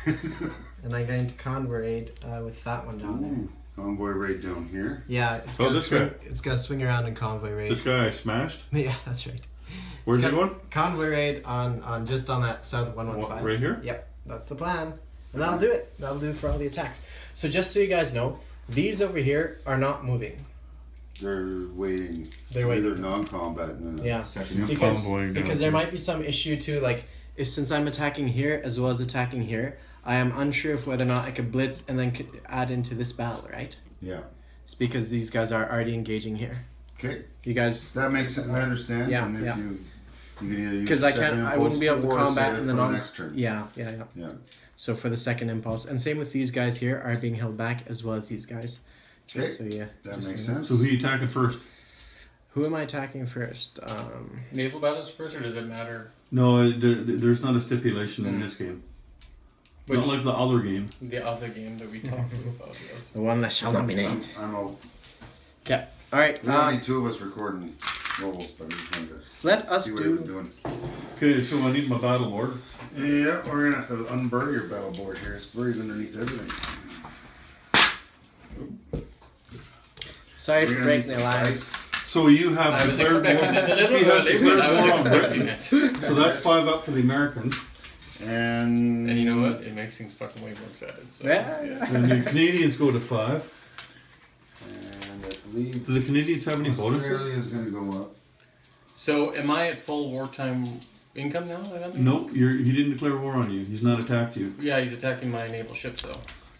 And I'm going to convoy raid with that one down there. Ooh, convoy raid down here. Yeah, it's Oh, gonna this swing. guy. It's gonna swing around in convoy raid. This guy I smashed. Yeah, that's right. Where's It's he got going? Convoy raid on just on that south 115. Right here? Yep, that's the plan. And that'll do it. That'll do for all the attacks. So just so you guys know, these over here are not moving. They're waiting. They're waiting. Either non-combat and then a Yeah. second impulse. Because, Convoy down because there here. might be some issue too, like if since I'm attacking here as well as attacking here, I am unsure of whether or not I could blitz and then could add into this battle, right? Yeah. It's because these guys are already engaging here. Okay. You guys, That makes sense. I understand. Yeah, And if yeah. you can either use because I the second can't, I impulse wouldn't be able to or combat save it and then for the on. next turn. Yeah. Yeah. So for the second impulse, and same with these guys here are being held back as well as these guys. Just so Okay. yeah. That just makes so you know. sense. So who are you attacking first? Who am I attacking first? Naval battles first, or does it matter? No, there's not a stipulation in Hmm. this game. Which Not like the other game. the other game that we talked about? Yes. The one that shall not be named. I'm all. Okay. All right. There'll only two of us recording roles, but I just wanted to Let us see what he was do. doing. Okay, so I need my battle board. Yeah, we're gonna have to unburr your battle board here. It's buried underneath everything. Sorry for We're gonna need breaking the some alliance. dice. So you have I was declared expecting war. it a little He has early, declared but I was war on expecting Britain. it. So that's 5 up for the Americans. And And you know what? It makes things fucking way more excited. So, Yeah. And the Canadians go to 5. And I believe Do the Canadians have any bonuses? Australia's gonna go up. So am I at full wartime income now? That No, means? he didn't declare war on you. He's not attacked you. Yeah, he's attacking my naval ships though.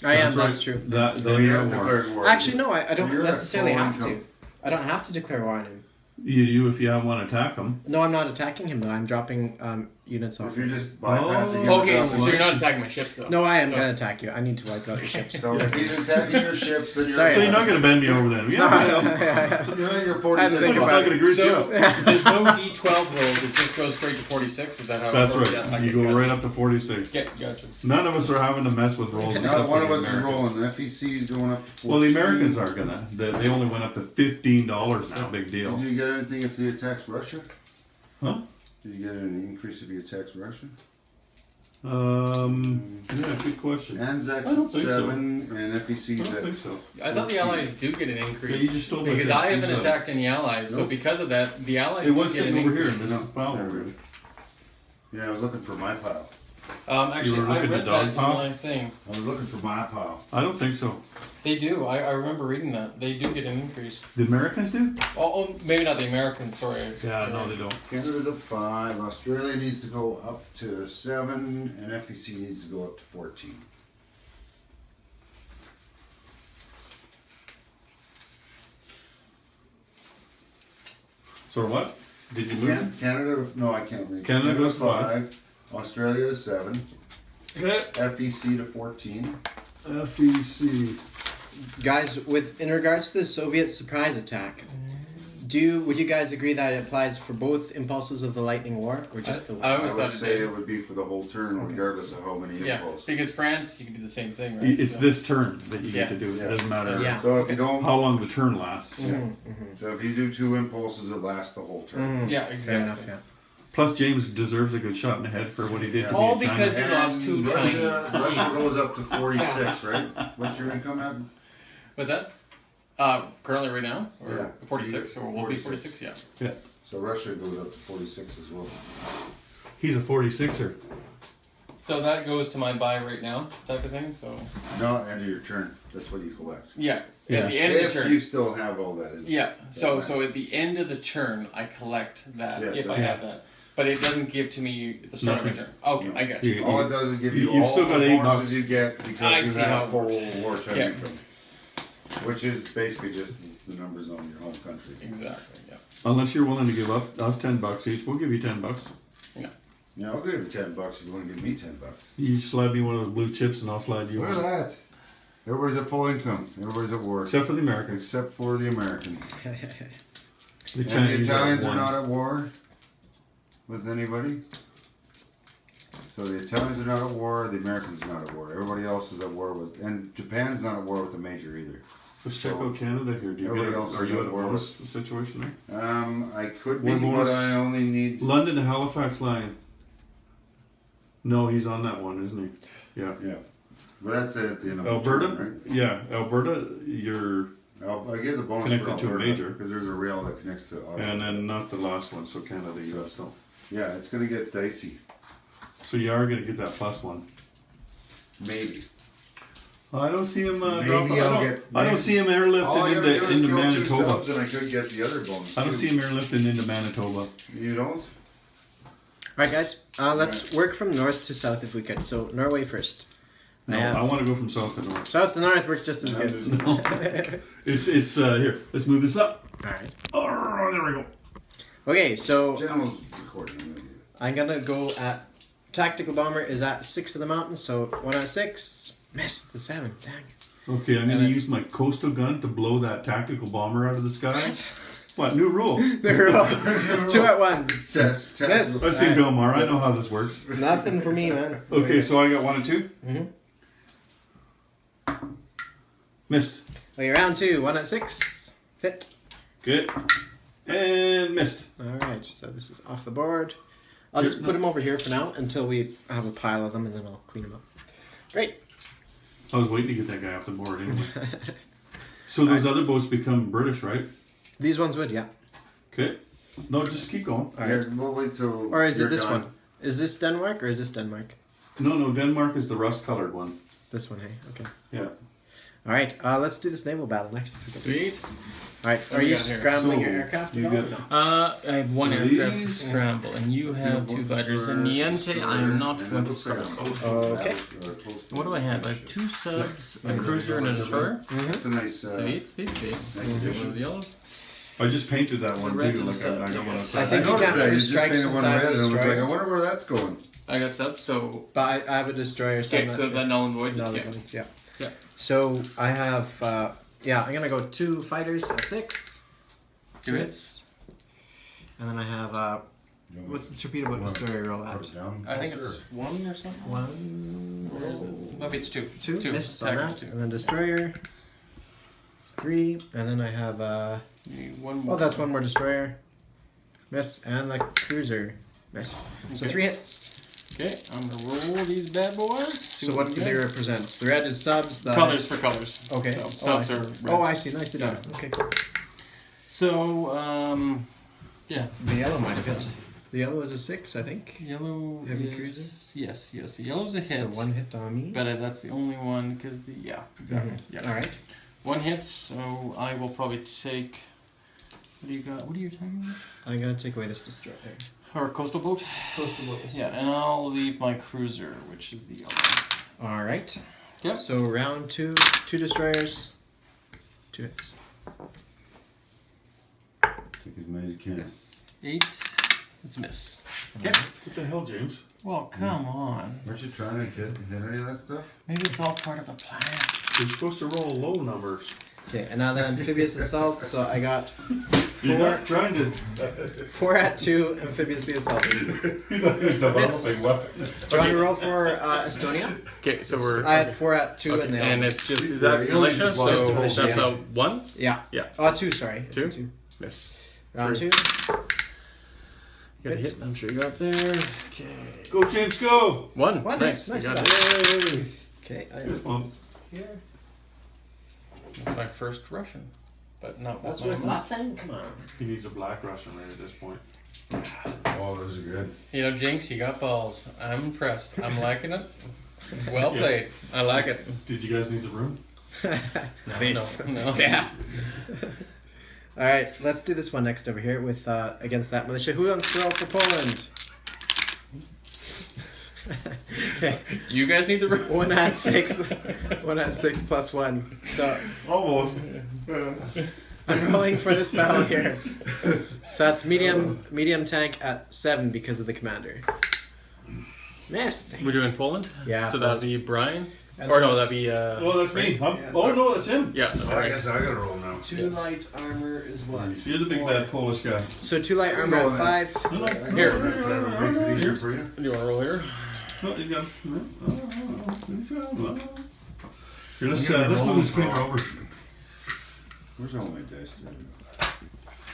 I am. That's right. true. That So they he are has war. declared war. Actually, no. I don't You're at necessarily full have income. to. I don't have to declare war on him. You do if you want to attack them. No, I'm not attacking him though. I'm dropping units off. If you're him. just bypassing him. Okay, without so one- you're not attacking my ships though. No, I am No. gonna attack you. I need to wipe out your ships. So if he's attacking your ships, then you're Sorry. So you're not going to bend me over then. Yeah, I know. You're at your I 46. think I'm about not it. going to grease you So up. there's no D12 rolls. It just goes straight to 46. Is that how? That's it works? right. Yeah, You go right up to 46. Yeah, gotcha. None of us are having to mess with rolls. Not except one for of the us is Americans. rolling. FEC is going up to 14. Well, the Americans are gonna. They only went up to $15 now. Big deal. Did you get anything if he attacks Russia? Huh? Did you get an increase if he attacks Russia? Yeah, good question. Anzacs I don't at think so. 7 and FEC's I don't at think so. I thought the Allies do get an Yeah, increase you just told me because that. I haven't You got it. attacked any allies. So Nope. because of that, the Allies It do was get an sitting over here in increase. this No. pile over here. Yeah, I was looking for my pile. Actually, were I looking read at dog that in pile? my thing. I was looking for my pile. I don't think so. They do. I remember reading that. They do get an increase. The Americans do? Oh, maybe not the Americans. Sorry. Yeah, no, they don't. Canada's at 5. Australia needs to go up to 7, and FEC needs to go up to 14. So what? Did you move? Canada, no, I can't read. Canada goes to 5. Australia to 7. FEC to 14. FEC. Guys, in regards to the Soviet surprise attack, would you guys agree that it applies for both impulses of the Lightning War, or just the one? I I always would thought it say did. it would be for the whole turn, regardless of how many Yeah, impulses. because France, you can do the same thing, right? It's So- this turn that you Yeah. get to do. Yeah. It doesn't matter Yeah. So if you don't, how long the turn lasts. so if you do 2 impulses, it lasts the whole turn. Yeah, Fair exactly. enough. Yeah. Plus, James deserves a good shot in the head for what he did to All me in because China. he lost 2 Russia, Chinese. Russia goes up to 46, right? What's your income at? What's that? Currently right now? Or Yeah. 46? Or will be 46. 46? Yeah. So Russia goes up to 46 as well. He's a 46er. So that goes to my buy right now type of thing. So No, end of your turn. That's what you collect. yeah, Yeah. at the end of If the turn. you still have all that in. Yeah. So That so at the end of the turn, I collect that Yeah, if I yeah. have that. But it doesn't give to me the start of my Nothing. turn. Okay, I got you. All it does is give you You've all still got the 8 bonuses bucks. you get I because you see how have it full works. wartime Yeah. income. Which is basically just the numbers on your home country. Exactly. Yeah. Unless you're willing to give up us $10 each, we'll give you $10. Yeah, I'll give you $10 if you want to give me $10. You slide me one of those blue chips, and I'll slide you Look at one. that. Everybody's at full income. Everybody's at war. Except for the Americans. Except for the Americans. The And the Chinese Italians are one. not at war with anybody. So the Italians are not at war, the Americans are not at war. Everybody else is at war with, and Japan's not at war with the major either. Let's check out Canada here. Do you Everybody get else are is you at at a war bonus situation there? I could be, One bonus. but I only need. London to Halifax line. No, he's on that one, isn't he? Yeah. Yeah, but that's it at the end of Alberta? the turn, Yeah, Alberta, you're, right? I get the bonus Connected for to a Alberta major. because there's a rail that connects to Ottawa. and then not the last one, so Canada, US though. Yeah, it's gonna get dicey. So you are gonna get that +1. Maybe. I don't see him Maybe drop. I'll I get- don't maybe- see him All I airlifting gotta do is into go 2 Manitoba. subs and I could get the other bonus. I don't too. see him airlifting into Manitoba. You don't? Alright, guys. Let's work from north to south if we could. So, Norway first. No, I want to go from south to north. South to north works just as good. No. It's here. Let's move this up. Alright. Oh, there we go. Okay, so General's recording. I'm gonna do it. I'm gonna go at tactical bomber is at 6 of the mountains, so 1 at 6. Missed the 7. Dang. Okay, I'm And gonna then- use my coastal gun to blow that tactical bomber out of the sky. What new rule? They're all 2 at 1. Yes. Yes. Let's see, Belmar. I know how this works. Nothing for me, man. Okay, so I got 1 and 2. Missed. Okay, round 2. 1 at 6. Hit. Good. And missed. Alright, so this is off the board. I'll just put them over here for now until we have a pile of them and then I'll clean them up. Great. I was waiting to get that guy off the board anyway. So those other boats become British, right? These ones would, yeah. Okay. No, just keep going. Yeah, we'll wait till. Or is you're it this done. one? Is this Denmark or is this Denmark? No, Denmark is the rust-colored one. This one, hey? Okay. Yeah. Alright, let's do this naval battle next. Sweet. Alright, What are do we you got here? scrambling So, your aircraft you at all? get- No. I have 1 One of aircraft to these. scramble, and you have 2 fighters. In Niente, I am not going to scramble. Okay. What do I have? I have 2 subs, a cruiser, and a destroyer. It's a nice. Sweet. Nice One addition. of the yellows. I just painted that one reds too. and the Like I subs, got one I guess. outside. I think you noticed can't that. put You just strikes painted one inside red, the and I was like, I destroyer. wonder where that's going. I got subs, so But I have a destroyer, so I'm okay, not so sure. that null and voids it. No, Yeah. that one's- yeah. Yeah. So I have, I'm gonna go 2 fighters at 6. 2 hits. And then I have, what's the torpedo boat destroyer roll at? I think it's 1 or something. 1. Where is it? Maybe it's 2. 2. 2. Miss on that. Tactical 2. And then destroyer. 3. And then I have, You need 1 more. oh, that's 1 more destroyer. Miss. And the cruiser. Miss. So Okay. 3 hits. Okay, I'm gonna roll these bad boys. So what do they represent? The red is subs. The Colors for colors. Okay. So, Oh, subs I are see. red. Oh, I see. Nicely done. Okay, cool. So, yeah. The yellow might have hit. The yellow is a 6, I think. Yellow Heavy is, cruiser? Yes. Yellow's a hit. So 1 hit on me. But that's the only one because exactly. Yeah. All right. 1 hit. So I will probably take. What do you got? What are you talking about? I'm gonna take away this destroyer. Or coastal boat. Coastal boats. Yeah, and I'll leave my cruiser, which is the yellow. All right. Yep. So round 2, 2 destroyers, 2 hits. Take as many as you can. 8. It's a miss. Okay. What the hell, James? Well, come on. Weren't you trying to hit any of that stuff? Maybe it's all part of a plan. You're supposed to roll low numbers. Okay, and now the amphibious assault. So I got You're 4, not trying to. 4 at 2 amphibious assault. He thought he was developing weapons. Do you want to roll for Estonia? Okay, so we're. I had 4 at 2 Okay, and they and all. it's just Yeah, that's you only militia, just so lost the militia, that's yeah. a 1. Yeah. Yeah. 2, sorry. It's a 2? 2. Miss. Round 2. You got a hit. I'm sure you got there. Okay. Go, James, go! 1. 1 Nice. hit. Nice. You got it. Yay. Okay, I Fist bump. here. That's my first Russian, but not That's with worth my money. nothing. Come on. He needs a black Russian right at this point. Oh, those are good. You know, Jinx, you got balls. I'm impressed. I'm liking it. Well Yeah. played. I like it. Did you guys need the room? No. Yeah. All right, let's do this one next over here with against that militia. Who wants to roll for Poland? Okay. You guys need the room. One at 6. 1 at 6 plus 1. So Almost. I'm rolling for this battle here. So that's medium tank at 7 because of the commander. Missed. We're doing Poland? Yeah. So that'd be Brian? And Or no, that'd be Well, that's me. Yeah. Oh no, that's him. Yeah, I alright. guess I gotta roll now. 2 light armor is what? You're the big bad Polish guy. So 2 light armor at 5. Here. That makes it easier for you. Do you wanna roll here? No, you got. Here, let's move this finger over. Where's all my dice?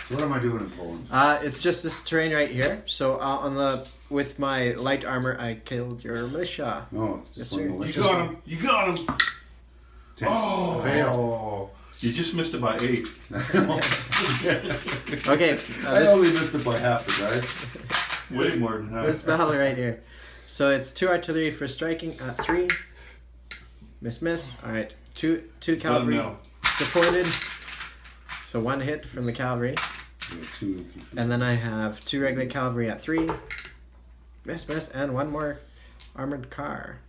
So what am I doing in Poland? It's just this terrain right here. So with my light armor, I killed your militia. Oh, Yes, just one sir. You militia. got him. You got him. Oh, Fail. You just missed it by 8. Okay, I only missed it by half the guy. Way more than half. this battle right here. So it's 2 artillery for striking at 3. Miss. All right, 2 cavalry know. supported. So 1 hit from the cavalry, Yeah, 2 infantry. and then I have 2 regular cavalry at 3. Miss, and 1 more armored car.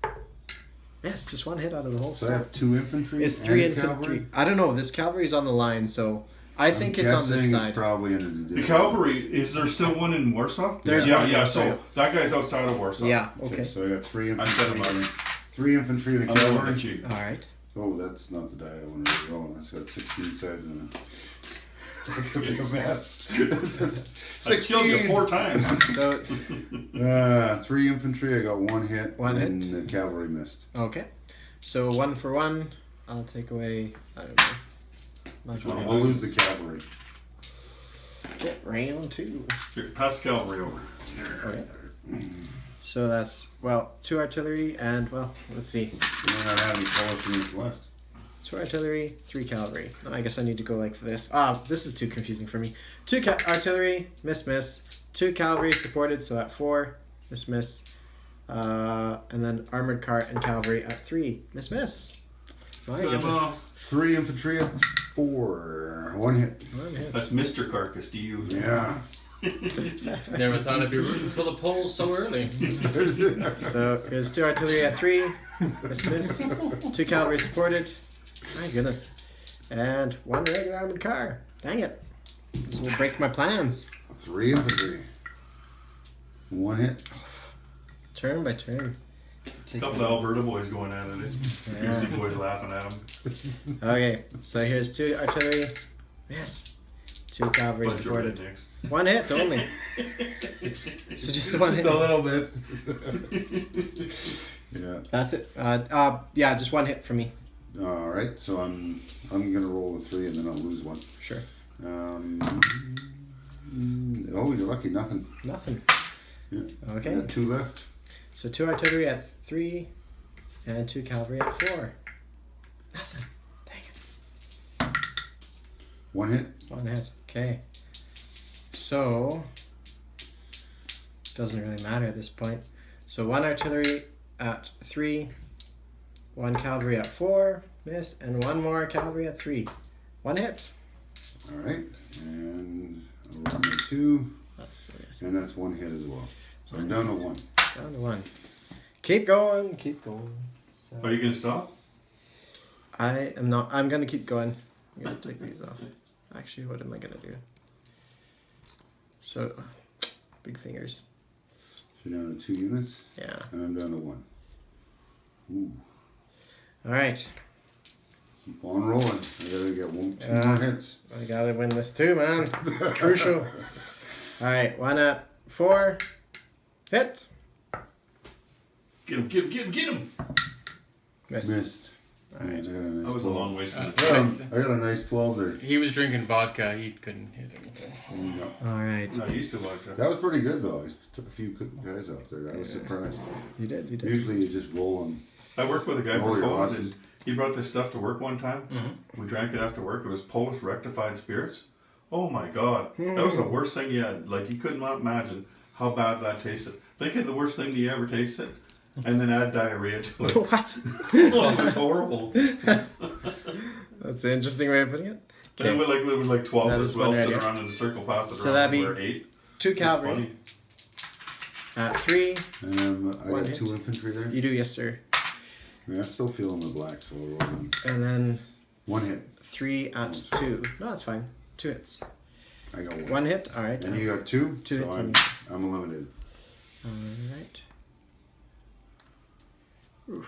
Yes, just 1 hit out of the whole So I stuff. have 2 infantry. It's 3 and infantry. cavalry? I don't know. This cavalry's on the line, so I think it's on this Guessing side. It's probably in The cavalry, is there still one in Warsaw? There's yeah, one in yeah. Warsaw. So that guy's outside of Warsaw. Yeah. Okay, Okay. so I got 3 I set him infantry. up. 3 infantry and a I'm looking cavalry. at you. All right. Oh, that's not the die I want to roll. That's got 16 sides in it. It could be a mess. I killed you 4 times. So 3 infantry. I got 1 hit. 1 hit. And the cavalry missed. okay. So 1 for 1. I'll take away. I don't know. Not sure. I'll lose the cavalry. Get round 2. Here, pass the cavalry over. Okay. So that's 2 artillery and let's see. You don't have any Polish units left. 2 artillery, 3 cavalry. I guess I need to go like this. This is too confusing for me. 2 artillery, miss. 2 cavalry supported, so at 4, miss. And then armored car and cavalry at 3, miss. My goodness. 3 infantry at 4. 1 hit. 1 hit. That's Mr. Carcass to you. Yeah. Never thought I'd be rooting for the Poles so early. So here's 2 artillery at 3, miss. 2 cavalry supported. My goodness. And 1 regular armored car. Dang it. This will break my plans. 3 infantry. 1 hit. Turn by turn. A couple of Alberta boys going at it. Yeah. BC boys laughing at them. Okay, so here's 2 artillery. Yes. 2 cavalry Bunch of supported. rednecks. 1 hit only. So just 1 hit. Just a little bit. Yeah. That's it. Yeah, just 1 hit for me. All right. So I'm gonna roll the 3 and then I'll lose 1. Sure. Oh, you're lucky. Nothing. Nothing. Yeah. I Okay. got 2 left. So 2 artillery at 3 and 2 cavalry at 4. Nothing. Dang it. 1 hit. 1 hit. Okay. So doesn't really matter at this point. So 1 artillery at 3, 1 cavalry at 4, miss, and 1 more cavalry at 3. 1 hit. All right. And I'll roll my 2, That's and that's 1 hit as well. So I'm down to 1. down to 1. Keep going. Keep going. So Are you gonna stop? I am not. I'm gonna keep going. I'm gonna take these off. Actually, what am I gonna do? So, big fingers. So you're down to 2 units, Yeah. and I'm down to 1. Ooh. All right. Keep on rolling. I gotta get 2 Yeah. more hits. I gotta win this too, man. It's crucial. All right. 1 at 4. Hit. Get him. Miss. Missed. All right. I got a nice That was a 12. long ways from the I got a nice 12 there. He was drinking vodka. He couldn't hit anything. Yeah. All right. No, I used to like that. That was pretty good though. I took a few good guys off there. I was surprised. You did. You did. Usually you just roll them. I worked with a guy Roll from your Poland, losses. and he brought this stuff to work one time. Mm-hmm. We drank it after work. It was Polish rectified spirits. Oh my God, that was the worst thing you had. Like, you could not imagine how bad that tasted. Think of the worst thing you ever tasted, and then add diarrhea to it. What? Oh, it was horrible. That's an interesting way of putting it. And it was like 12 That of is us. We all one stood idea. around in a circle, passed it So around. that'd be we were 8. 2 It was cavalry. funny. 3. And I One got hit. 2 infantry there. You do, yes, sir. Yeah, I'm still feeling the black, so we'll roll on. And then 1 hit. 3 at 2. No, that's fine. 2 hits. I got 1. 1 hit. All right. And you got 2? 2 hits. So I'm eliminated. All right. Oof.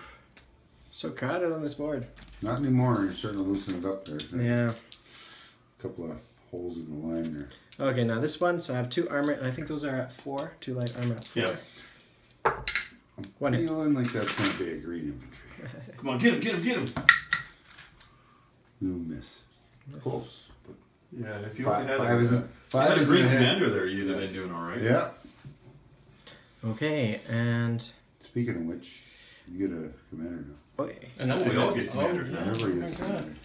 So crowded on this board. Not anymore. You're starting to loosen it up there. Yeah. A couple of holes in the line there. Okay, now this one. So I have 2 armor, and I think those are at 4. 2 light armor at 4. Yeah. I'm 1 hit. feeling like that's going to be a green infantry. Come on, get him, get him, get him. No miss. Close. But Yeah, if you five, had five a, isn't. you had Five a isn't green a hit. commander there, you'd have been doing all right. Yeah. Okay, and Speaking of which, you get a commander now. okay. And Oh, we all get commanders now. Everybody Oh my gets God. commander.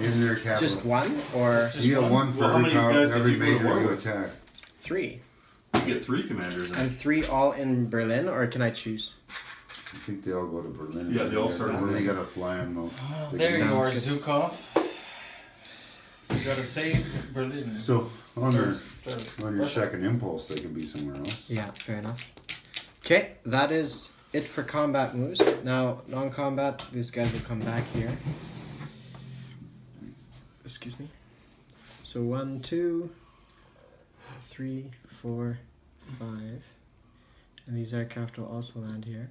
In their capital. Just 1 or Just You get one? 1 for Well, how every many power, guys did every you go to major war you with? attack. 3? You get 3 commanders then. And 3 all in Berlin, or can I choose? I think they all go to Berlin. Yeah, they all start in And then Berlin. you gotta fly them though. Oh, They there you sounds are, good. Zukov. You gotta save Berlin. So on Or- your or- on your second impulse, they can be somewhere else. Yeah, fair enough. Okay, that is it for combat moves. Now, non-combat, these guys will come back here. Excuse me. So 1, 2, 3, 4, 5. And these aircraft will also land here.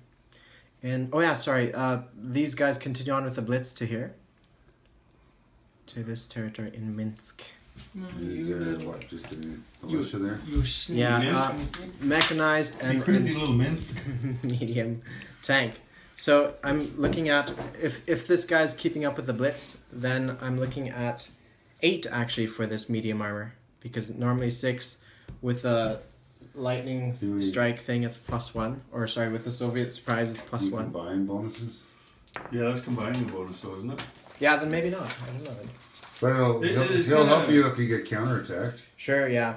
And, oh yeah, sorry, these guys continue on with the blitz to here. To this territory in Minsk. Is there what? Just a militia there? You sneak. Yeah, mechanized and, crazy and little Minsk. medium tank. So I'm looking at, if this guy's keeping up with the blitz, then I'm looking at 8 actually for this medium armor, because normally 6 with a lightning Do we- strike thing it's +1, or sorry, with the Soviet surprise it's You +1. combine bonuses? Yeah, that's combining the bonus, though, isn't it? Yeah, then maybe not. I don't know. Then. But It is he'll help kinda- you if you get counterattacked. Sure, yeah.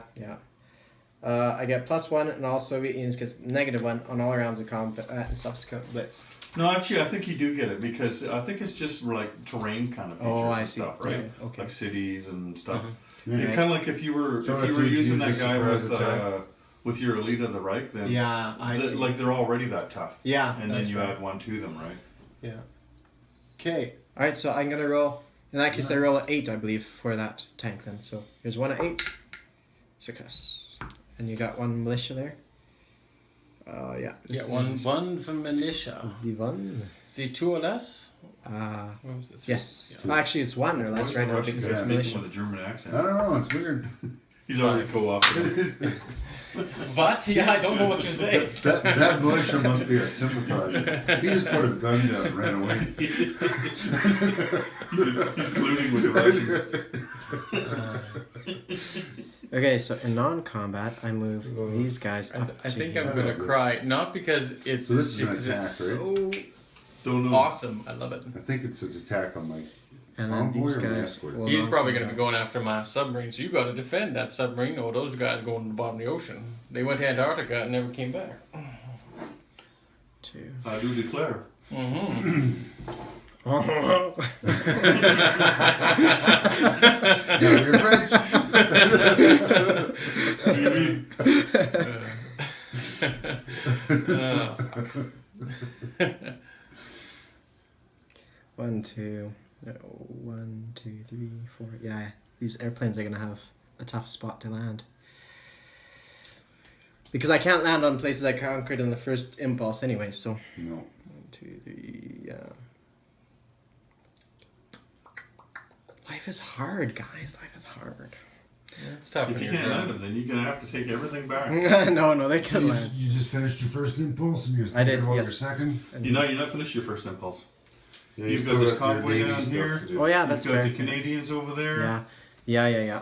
I get +1, and all Soviet units gets -1 on all rounds of combat and subsequent blitz. No, actually, I think you do get it because I think it's just like terrain kind of features Oh, I and see. stuff, right? Okay. Like cities and stuff. Yeah. Kind of like if you were So if you if were you using use that guy the with surprise with your elite of the Reich, then Yeah, I see. like they're already that tough, Yeah, and then that's you fair. add 1 to them, right? Okay. Alright, so I'm gonna roll. In that case, I roll an 8, I believe, for that tank then. So here's 1 at 8. Success. And you got 1 militia there? Yeah. Yeah, one for militia. The 1. See 2 or less? Uh, What was it? 3? yes. Well, actually, it's 1 or Why less is right the now Russian because guy it's speaking militia. with a German accent. I don't know, it's weird. He's already co-opted. What? Yeah, I don't know what you say. that militia must be a sympathizer. He just put his gun down and ran away. he's colluding with the Russians. Okay, so in non-combat, I move these guys up I to think here. I'm gonna cry, not because it's So this is an because attack, it's right? so Don't know. awesome. I love it. I think it's an attack on my And then convoy these or guys escort? will He's probably going to non-combat. be going after my submarine, so you got to defend that submarine. Or those guys going to the bottom of the ocean. They went to Antarctica and never came back. 2. I do declare. Mm-hmm. No, you're French. Oh, fuck. 1, 2, 1, 2, 3, 4. Yeah, these airplanes are gonna have a tough spot to land. Because I can't land on places I conquered in the first impulse anyway, so. No. 1, 2, 3, yeah. Life is hard, guys. Life is hard. Yeah, it's tough If when you you're can't land drunk. them, then you're gonna have to take everything back. no, they could land. You just finished your first impulse and you're I did, thinking about yes. your second? You're not finished your first impulse. Yeah, You've still got this your convoy Navy down stuff here. to do. Oh yeah, that's You've got fair. the Canadians over there. Yeah.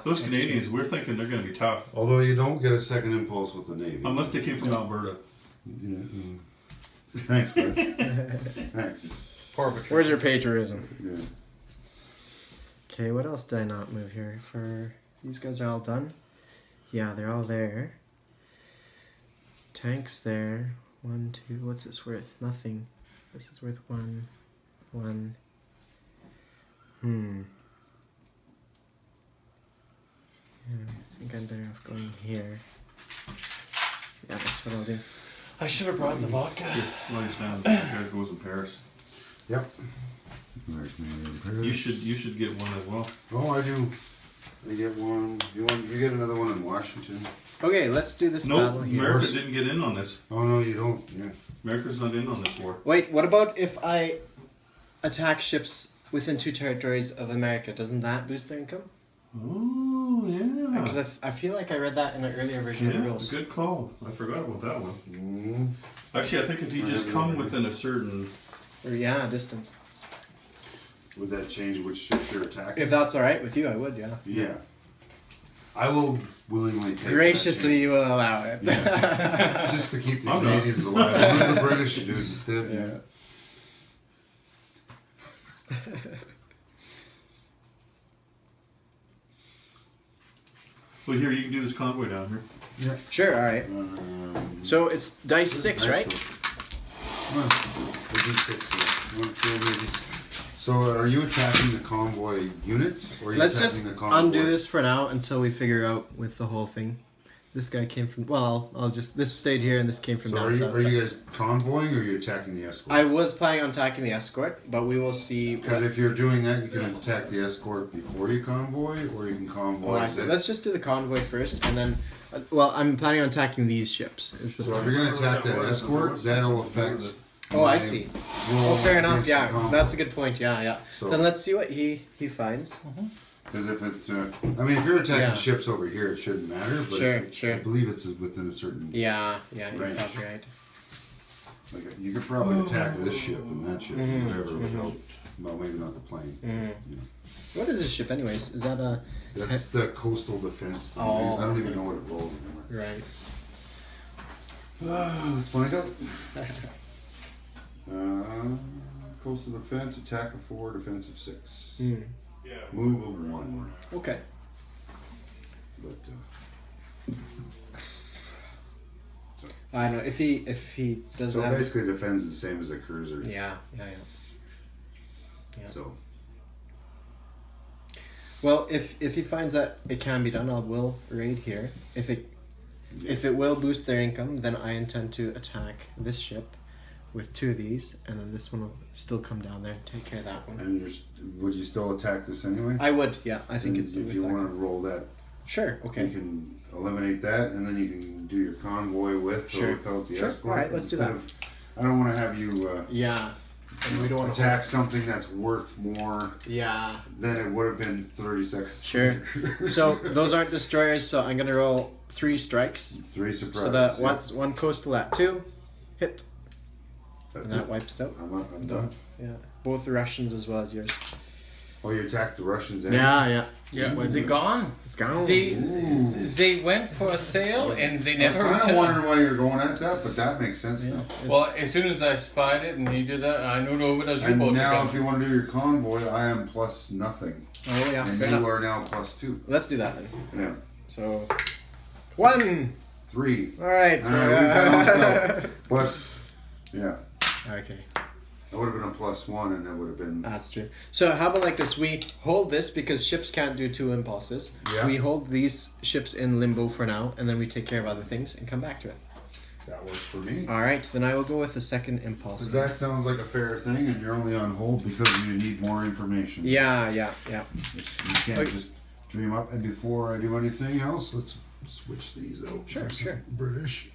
Those That's Canadians, we're thinking they're gonna be tough. Although you don't get a second impulse with the Navy. Unless they came from Alberta. Yeah, Thanks, bud. Thanks. Poor true. Where's your patriotism? Yeah. Okay, what else did I not move here? For these guys are all done. Yeah, they're all there. Tanks there. 1, 2. What's this worth? Nothing. This is worth 1. 1. Yeah, I think I'm better off going here. Yeah, that's what I'll do. I should have brought the vodka. I understand. That guy goes in Paris. Yep. American Canadian Paris. You should get one as well. Oh, I do. I get one. You get another one in Washington. Okay, let's do this No, battle here. America didn't get in on this. Oh no, you don't. Yeah. America's not in on this war. Wait, what about if I attack ships within 2 territories of America? Doesn't that boost their income? Oh yeah. Because I feel like I read that in an earlier version of the Yeah, rules. good call. I forgot about that one. Mm. Actually, I think if you just come within a certain. Or yeah, distance. Would that change which ships you're attacking? If that's all right with you, I would. Yeah. Yeah. I will willingly take Graciously, you will allow it. that, just to keep the I'm not. Canadians alive. There's the British dude instead. Yeah. Yeah. Well, here you can do this convoy down here. Sure. All right. So it's dice 6, nice right? one. We'll do 6, yeah. You want to throw these? So are you attacking the convoy units, or are you Let's attacking just the convoy? undo this for now until we figure out with the whole thing. This guy came from. Well, I'll just. This stayed here, and this came from So down south. are you guys convoying, or are you attacking the escort? I was planning on attacking the escort, but we will see. Because if you're doing that, you can attack the escort before you convoy, or you can convoy. Oh, I see. Let's just do the convoy first, and then. Well, I'm planning on attacking these ships. Is the So if plan. you're going to attack that escort, that'll affect. Oh, I see. roll Oh, fair enough. against the Yeah, convoy. that's a good point. Yeah, yeah. So- Then let's see what he finds. Because if it's, I mean, if you're attacking Yeah. ships over here, it shouldn't matter. But Sure, if- sure. I believe it's within a certain. Yeah, you're Range. probably right. Like you could probably attack this ship and that ship, Mhm, whatever, mhm. without. Well, maybe not the plane. Mm. What is this ship, anyways? Is that a That's the coastal defense. Thing. Oh, I don't even okay. know what it rolls anymore. right? Let's find out. Coastal defense, attack of 4, defense of 6. Mm. Move of 1. Okay. But I know if he doesn't so have. basically defends the same as a cruiser. Yeah. So Well, if he finds that it can be done, I will raid here. If it will boost their income, then I intend to attack this ship with 2 of these, and then this one will still come down there and take care of that one. and would you still attack this anyway? I would, yeah. I think And it's. if you want to roll that. Sure. You Okay. can eliminate that, and then you can do your convoy with Sure. or without the Sure. escort. Alright, let's do Instead that. of- I don't want to have you Yeah. And we don't want to attack something that's worth more Yeah. than it would have been 30 seconds. Sure. later. So those aren't destroyers, so I'm gonna roll 3 strikes. 3 surprises. So that yeah. one coastal at 2, hit, That's and that it. wipes it out. I'm done. Yeah. Both the Russians as well as yours. Oh, you attacked the Russians anyway? Yeah. Yeah, Ooh. they gone. It's gone. They went for a sail and they I was never kind of returned. wondering why you're going at that, but that makes sense Yeah. now. Well, as soon as I spied it and you did that, I knew over those And U-boats now, if again. you want to do your convoy, I am plus nothing, Oh yeah, and fair you enough. are now plus 2. Let's do that then. Yeah, So 1. 3. All right. So All right, we balanced out. But yeah, okay, it would have been a plus 1, and it would have been. that's true. So how about like this? We hold this because ships can't do 2 impulses. Yeah. We hold these ships in limbo for now, and then we take care of other things and come back to it. That works for me. All right. Then I will go with the second impulse. 'Cause that sounds like a fair thing, and you're only on hold because you need more information. Yeah. You can't Okay. just dream up. And before I do anything else, let's switch these out. Sure, for sure. something British.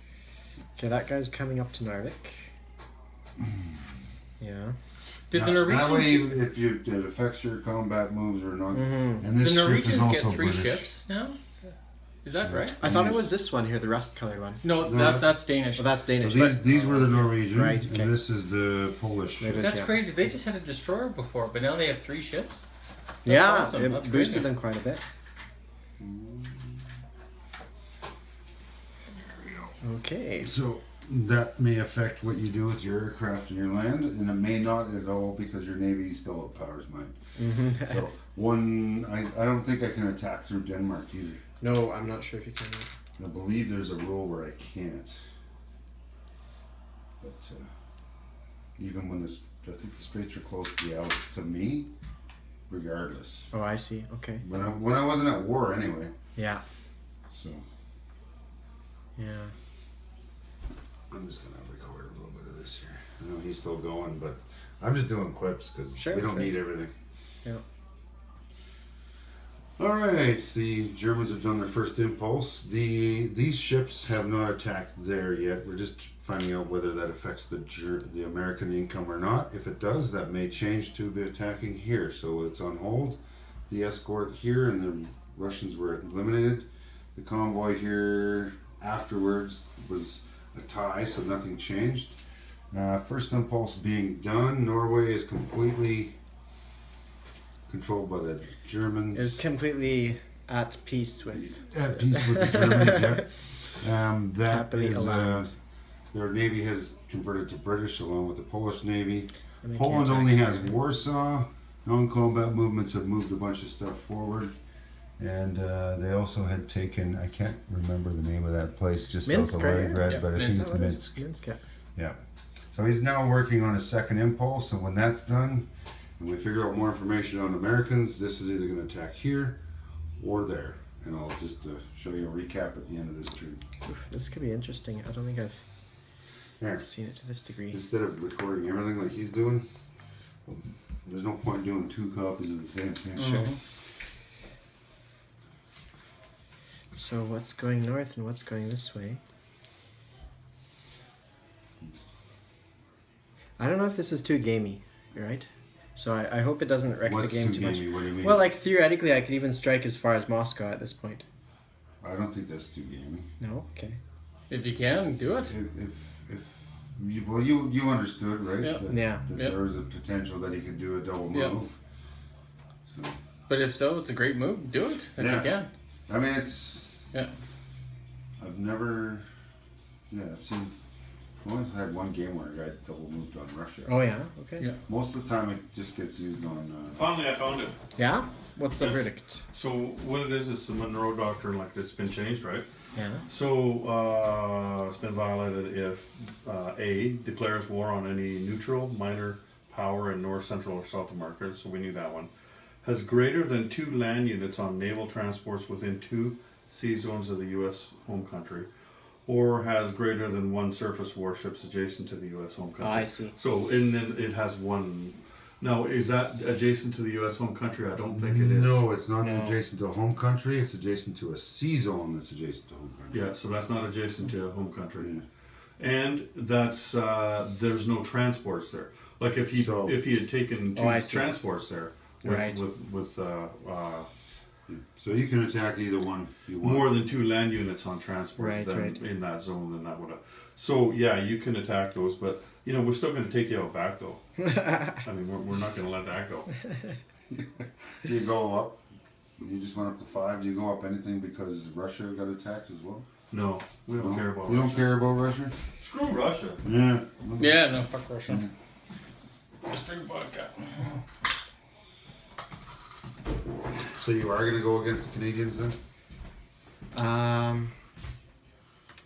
Okay, that guy's coming up to Narvik. Yeah. Did the That way, Norwegians, if it affects your combat moves or not. Mm-hmm. And this the ship is Norwegians also get 3 British. ships now? Is that right? I thought it was this one here, the rust-colored one. No, No, that's Danish. Well, that's So Danish. these were the Norwegian, Right, okay. and this is the Polish. There it is. That's yeah. crazy. They just had a destroyer before, but now they have 3 ships. That's Yeah, awesome. it That's boosted crazy. them quite a bit. Okay. So that may affect what you do with your aircraft and your land, and it may not at all because your navy still outpowers mine. Mm-hmm. So I don't think I can attack through Denmark either. No, I'm not sure if you can. I believe there's a rule where I can't. But even when I think the straits are close to be out to me, regardless. Oh, I see. Okay. When I wasn't at war anyway. Yeah. So Yeah. I'm just gonna record a little bit of this here. I know he's still going, but I'm just doing clips because Sure, we don't sure. need everything. Yeah. All right, the Germans have done their first impulse. These ships have not attacked there yet. We're just finding out whether that affects the American income or not. If it does, that may change to be attacking here. So it's on hold. The escort here and the Russians were eliminated. The convoy here afterwards was a tie, so nothing changed. First impulse being done. Norway is completely controlled by the Germans. Is completely at peace with. At peace with the Germans, yeah. That Happily is, aligned. their navy has converted to British along with the Polish navy. And they Poland can't only attack has here. Warsaw. Non-combat movements have moved a bunch of stuff forward. And they also had taken, I can't remember the name of that place, just Minsk, south of right? Leningrad, Yeah, but I Minsk. think it's Minsk. Minsk, yeah. So he's now working on a second impulse, and when that's done, and we figure out more information on Americans, this is either going to attack here or there. And I'll just show you a recap at the end of this turn. Oof, this could be interesting. I don't think I've There. seen it to this degree. Instead of recording everything like he's doing, there's no point doing 2 copies of the same thing. Sure. So what's going north and what's going this way? I don't know if this is too gamey, right? So I hope it doesn't wreck What's the game too too much. gamey? What do you mean? Well, like theoretically, I could even strike as far as Moscow at this point. I don't think that's too gamey. No, okay. If you can, do it. If you, well, you understood, right? Yeah. That, Yeah. that Yep. there was a potential that he could do a double Yeah. move. So, But if so, it's a great move. Do it if Yeah. you can. I mean, it's. Yeah. I've never. Yeah, I've seen. I only had one game where a guy double moved on Russia. Oh yeah, okay. Yeah. Most of the time, it just gets used on. Finally, I found it. Yeah? What's the Yes. verdict? So what it is, it's the Monroe Doctrine, like it's been changed, right? Yeah. So it's been violated if A, declares war on any neutral, minor power in North, Central, or South America, so we knew that one. Has greater than 2 land units on naval transports within 2 sea zones of the U.S. home country, or has greater than 1 surface warships adjacent to the U.S. home country. Oh, I see. So then it has 1. Now, is that adjacent to the U.S. home country? I don't think it is. No, it's not No. adjacent to a home country. It's adjacent to a sea zone that's adjacent to home country. Yeah, so that's not adjacent to home country. Yeah. And that's there's no transports there. Like if he So- had taken 2 Oh, I see. transports there with Right. with So you can attack either one you want. more than 2 land units on transports Right, then right. in that zone, then that would have. So yeah, you can attack those, but we're still going to take you out back though. I mean, we're not going to let that go. Do you go up? You just went up to 5. Do you go up anything because Russia got attacked as well? No, we don't No? care about You Russia. don't care about Russia? Screw Russia. Yeah. Yeah, no, fuck Russia. Just drink vodka. So you are going to go against the Canadians then?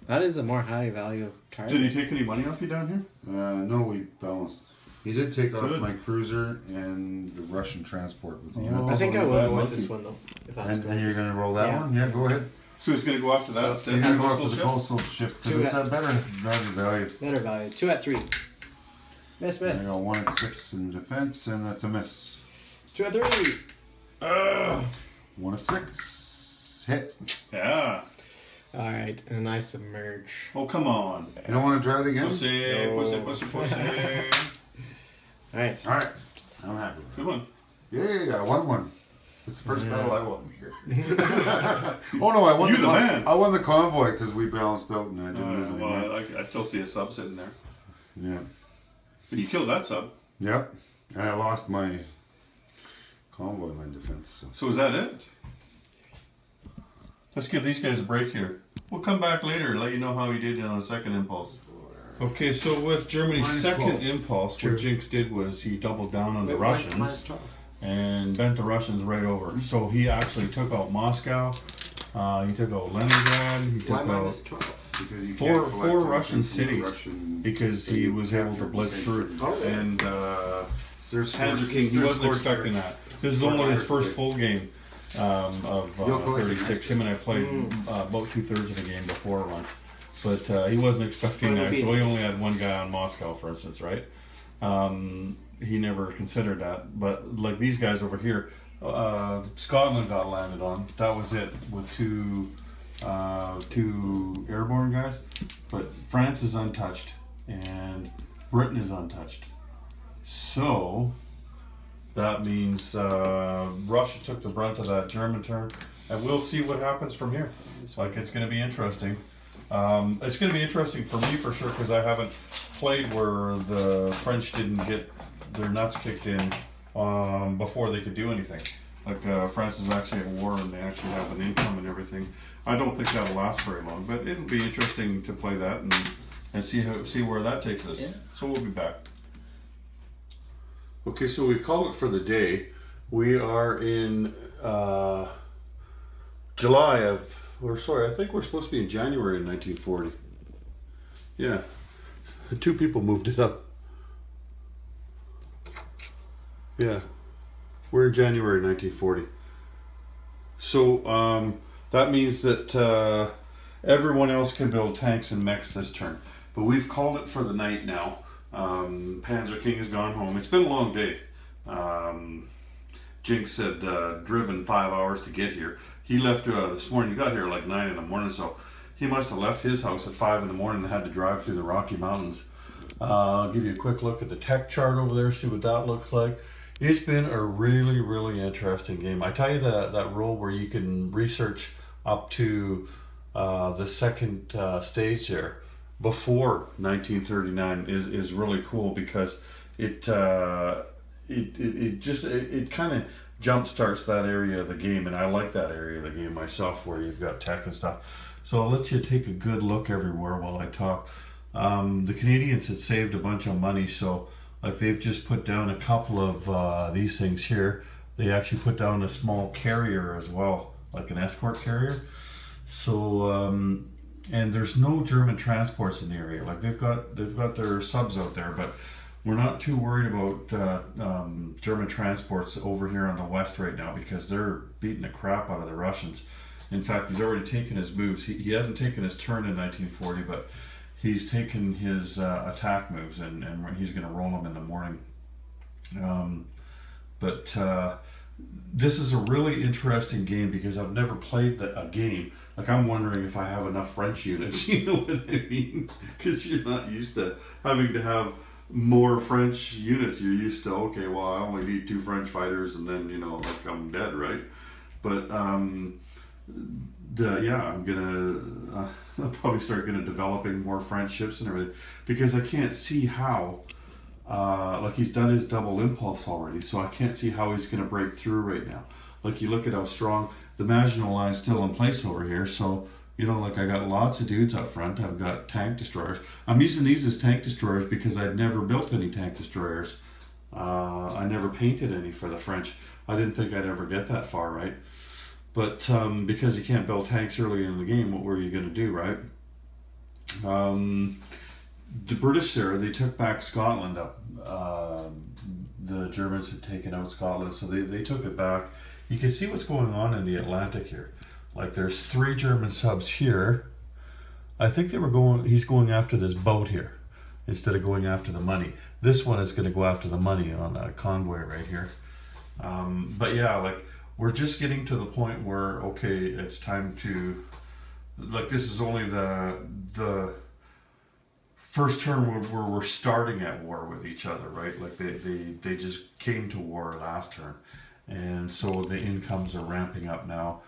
That is a more high value target. Did he take any money off you down here? No, we balanced. He did take off Good. my cruiser and the Russian transport with the Oh. I think I will Bad go with monkey. this one though. If that's and, cool. and you're going to roll that Yeah. one? Yeah, go ahead. So he's going to go after that So instead You're of going the to go after the coastal coastal ship because Two it's at- a better value. Better value. 2 at 3. Miss, I miss. got 1 at 6 in defense, and that's a miss. 2 at 3. 1 at 6. Hit. Yeah. All right, and I submerge. Oh, come on. You don't want to try it again? Pussy, No. pussy, pussy, pussy. All right. All right. I'm happy with it. Good one. Yeah, I won one. It's the first Yeah. battle I won here. Oh no, I won. You the man. I won the convoy because we balanced out and I didn't lose any. Well, I still see a sub sitting there. Yeah. But you killed that sub. Yep. And I lost my convoy line defense. So. So is that it? Let's give these guys a break here. We'll come back later and let you know how he did on the second impulse. Okay, so with Germany's Minus second 12. impulse, True. what Jinx did was he doubled down on the Wait, Russians minus 12. and bent the Russians right over. So he actually took out Moscow, he took out Leningrad, he Why took minus out 12? Because you Four- can't collect four something Russian from the cities, Russian- because he was able to blitz through. Oh. And There's Hands scores- King, he there's wasn't scores expecting for- that. This is only his first full game of You'll collect it 36. next Him and I played Mm. about 2/3 of the game before once. but he wasn't expecting Well, that. it'll So be- he only had one guy on Moscow, for instance, right? He never considered that. But like these guys over here, Scotland got landed on. That was it with two airborne guys. But France is untouched, and Britain is untouched. So that means Russia took the brunt of that German turn, and we'll see what happens from here. Like, it's going to be interesting. It's going to be interesting for me for sure, because I haven't played where the French didn't get their nuts kicked in before they could do anything. Like France is actually at war and they actually have an income and everything. I don't think that'll last very long, but it'll be interesting to play that and see where that takes us. Yeah. So we'll be back. Okay, so we call it for the day. We are in July of, or sorry, I think we're supposed to be in January in 1940. Yeah, 2 people moved it up. Yeah, we're in January 1940. So that means that everyone else can build tanks and mechs this turn. But we've called it for the night now. Panzer King has gone home. It's been a long day. Jinx had driven 5 hours to get here. He left this morning. He got here like 9 in the morning, so he must have left his house at 5 in the morning and had to drive through the Rocky Mountains. I'll give you a quick look at the tech chart over there, see what that looks like. It's been a really, really interesting game. I tell you that role where you can research up to the second stage there before 1939 is really cool, because it kind of jump starts that area of the game, and I like that area of the game myself where you've got tech and stuff. So I'll let you take a good look everywhere while I talk. The Canadians had saved a bunch of money, so like they've just put down a couple of these things here. They actually put down a small carrier as well, like an escort carrier. So and there's no German transports in the area. Like they've got their subs out there, but we're not too worried about German transports over here on the west right now, because they're beating the crap out of the Russians. In fact, he's already taken his moves. He hasn't taken his turn in 1940, but he's taken his attack moves, and he's going to roll them in the morning. But this is a really interesting game, because I've never played a game. Like, I'm wondering if I have enough French units, you know what I mean? Because you're not used to having to have more French units. You're used to, okay, well, I only need 2 French fighters, and then, you know, like, I'm dead, right? But yeah, I'll probably start developing more French ships and everything, because I can't see how, like, he's done his double impulse already, so I can't see how he's gonna break through right now. Like, you look at how strong the Maginot Line's still in place over here, so, you know, like, I got lots of dudes up front. I've got tank destroyers. I'm using these as tank destroyers because I'd never built any tank destroyers. I never painted any for the French. I didn't think I'd ever get that far, right? But because you can't build tanks early in the game, what were you going to do, right? The British there, they took back Scotland up. The Germans had taken out Scotland, so they took it back. You can see what's going on in the Atlantic here. Like, there's 3 German subs here. I think he's going after this boat here instead of going after the money. This one is going to go after the money on a convoy right here. But yeah, like, we're just getting to the point where, okay, it's time to, like, this is only the first turn where we're starting at war with each other, right? Like, they just came to war last turn. And so the incomes are ramping up now.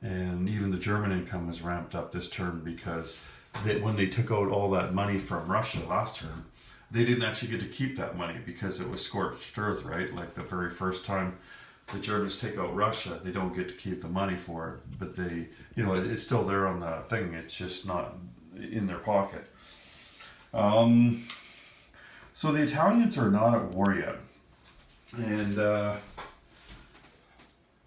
And even the German income is ramped up this turn, because when they took out all that money from Russia last turn, they didn't actually get to keep that money because it was scorched earth, right? Like, the very first time the Germans take out Russia, they don't get to keep the money for it, but they, you know, it's still there on the thing. It's just not in their pocket. So the Italians are not at war yet, and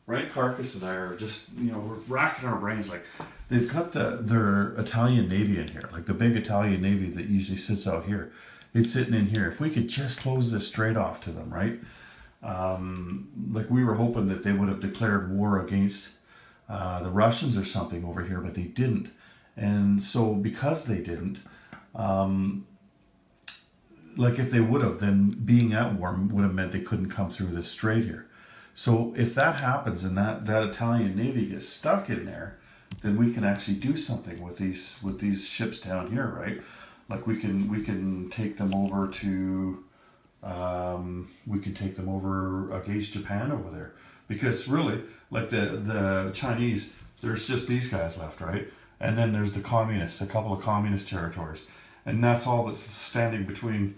Ryan Carcass and I are just, you know, we're racking our brains. Like, they've got their Italian Navy in here, like the big Italian Navy that usually sits out here. It's sitting in here. If we could just close this straight off to them, right? Like, we were hoping that they would have declared war against the Russians or something over here, but they didn't. And so because they didn't, like if they would have, then being at war would have meant they couldn't come through this strait here. So if that happens and that Italian Navy gets stuck in there, then we can actually do something with these ships down here, right? Like we can take them over to we can take them over against Japan over there, because really, like the Chinese, there's just these guys left, right? And then there's the communists, a couple of communist territories, and that's all that's standing between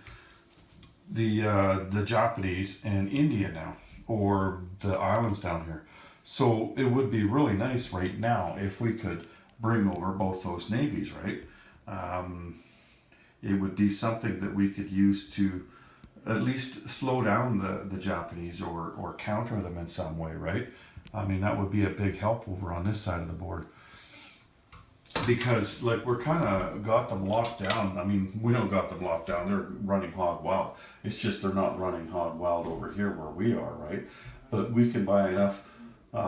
the Japanese and India now, or the islands down here. So it would be really nice right now if we could bring over both those navies, right? It would be something that we could use to at least slow down the Japanese, or counter them in some way, right? I mean, that would be a big help over on this side of the board. Because like we're kind of got them locked down. I mean, we don't got them locked down. They're running hog wild. It's just they're not running hog wild over here where we are, right? But we can buy enough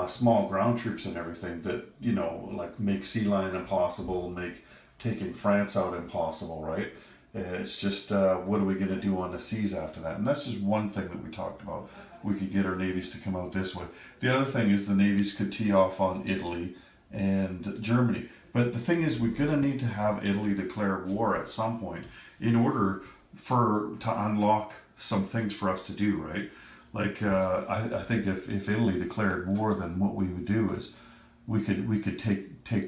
small ground troops and everything that, you know, like make sea lion impossible, make taking France out impossible, right? It's just what are we going to do on the seas after that? And that's just one thing that we talked about. We could get our navies to come out this way. The other thing is the navies could tee off on Italy and Germany. But the thing is, we're going to need to have Italy declare war at some point in order to unlock some things for us to do, right? Like I think if Italy declared war, then what we would do is we could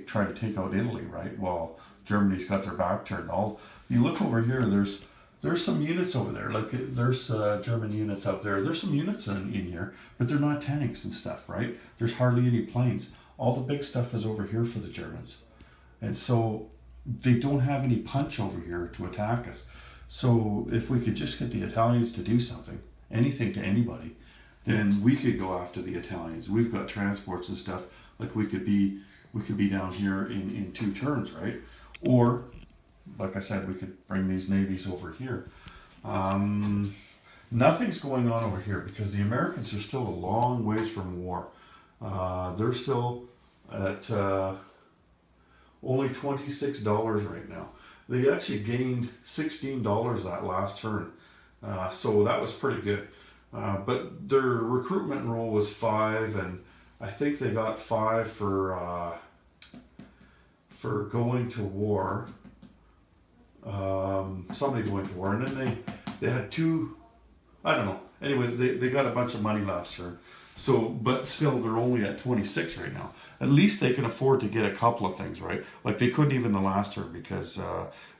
try to take out Italy, right? While Germany's got their back turned. You look over here, there's some units over there. Like there's German units out there. There's some units in here, but they're not tanks and stuff, right? There's hardly any planes. All the big stuff is over here for the Germans. And so they don't have any punch over here to attack us. So if we could just get the Italians to do something, anything to anybody, then we could go after the Italians. We've got transports and stuff. Like we could be down here in 2 turns, right? Or, like I said, we could bring these navies over here. Nothing's going on over here because the Americans are still a long ways from war. They're still at only $26 right now. They actually gained $16 that last turn, so that was pretty good. But their recruitment roll was 5, and I think they got 5 for going to war. Somebody going to war, and then they had 2. I don't know. Anyway, they got a bunch of money last turn. So, but still, they're only at 26 right now. At least they can afford to get a couple of things, right? Like they couldn't even the last turn because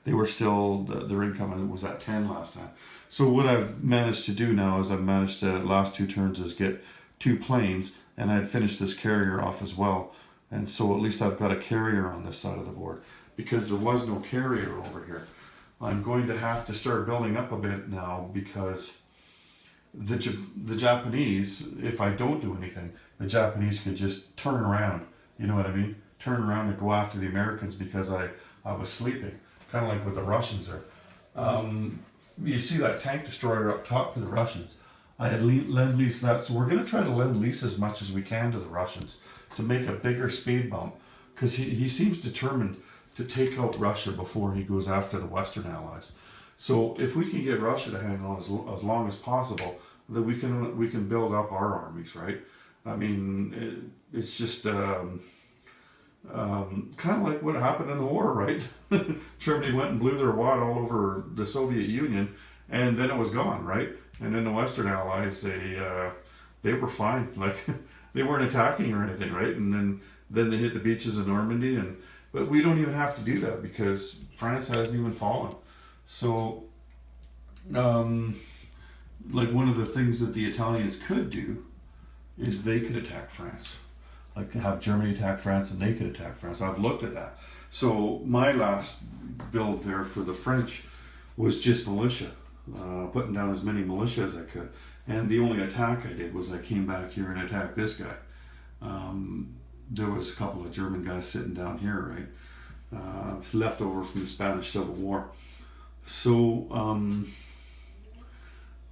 they were still, their income was at 10 last time. So what I've managed to do now is I've managed to, last 2 turns, is get 2 planes, and I had finished this carrier off as well. And so at least I've got a carrier on this side of the board because there was no carrier over here. I'm going to have to start building up a bit now because the Japanese, if I don't do anything, the Japanese could just turn around, you know what I mean? Turn around and go after the Americans because I was sleeping, kind of like with the Russians there. You see that tank destroyer up top for the Russians. I had lend-leased that, so we're going to try to lend-lease as much as we can to the Russians to make a bigger speed bump because he seems determined to take out Russia before he goes after the Western allies. So if we can get Russia to hang on as long as possible, then we can build up our armies, right? I mean, it's just kind of like what happened in the war, right? Germany went and blew their wad all over the Soviet Union, and then it was gone, right? And then the Western allies, they were fine, like they weren't attacking or anything, right? And then they hit the beaches of Normandy, but we don't even have to do that because France hasn't even fallen. So, like one of the things that the Italians could do is they could attack France. Like have Germany attack France and they could attack France. I've looked at that. So my last build there for the French was just militia, putting down as many militia as I could. And the only attack I did was I came back here and attacked this guy. There was a couple of German guys sitting down here, right? It's left over from the Spanish Civil War. So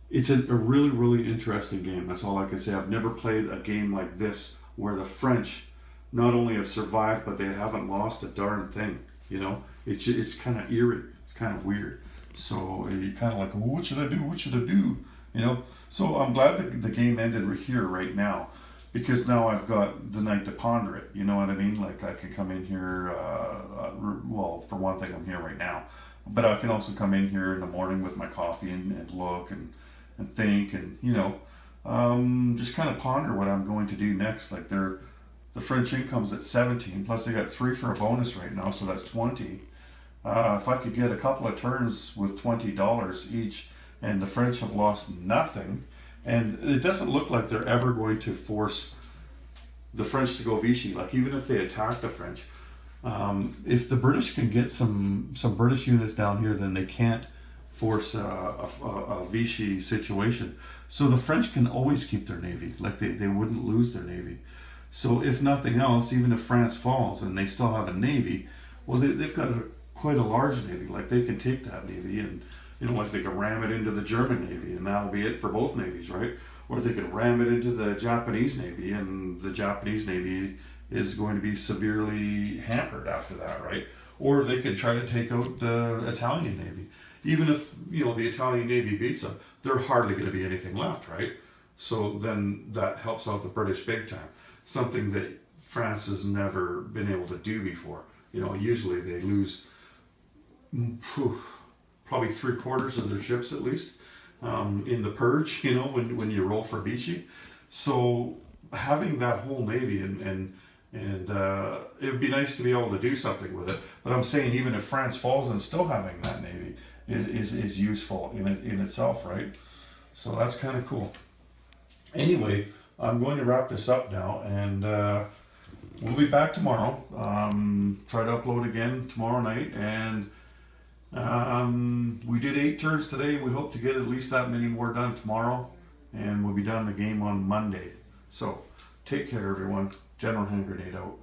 it's a really, really interesting game. That's all I can say. I've never played a game like this where the French not only have survived, but they haven't lost a darn thing. You know, it's kind of eerie. It's kind of weird. So you kind of like, well, what should I do? What should I do? You know. So I'm glad that the game ended here right now, because now I've got the night to ponder it. You know what I mean? Like I can come in here. Well, for one thing, I'm here right now, but I can also come in here in the morning with my coffee and look and think and just kind of ponder what I'm going to do next. Like the French income's at 17, plus they got 3 for a bonus right now, so that's 20. If I could get a couple of turns with $20 each, and the French have lost nothing, and it doesn't look like they're ever going to force the French to go Vichy. Like even if they attack the French, if the British can get some British units down here, then they can't force a Vichy situation. So the French can always keep their navy. Like they wouldn't lose their navy. So if nothing else, even if France falls and they still have a navy, well, they've got quite a large navy. Like they can take that navy and, like they can ram it into the German navy and that'll be it for both navies, right? Or they could ram it into the Japanese navy, and the Japanese navy is going to be severely hampered after that, right? Or they could try to take out the Italian navy. Even if, the Italian navy beats them, they're hardly going to be anything left, right? So then that helps out the British big time. Something that France has never been able to do before. Usually they lose probably 3/4 of their ships at least in the purge, when you roll for Vichy. So having that whole navy and it would be nice to be able to do something with it. But I'm saying even if France falls, and still having that navy is useful in itself, right? So that's kind of cool. Anyway, I'm going to wrap this up now, and we'll be back tomorrow. Try to upload again tomorrow night, and we did 8 turns today. We hope to get at least that many more done tomorrow, and we'll be done the game on Monday. So take care, everyone. General Hand Grenade out.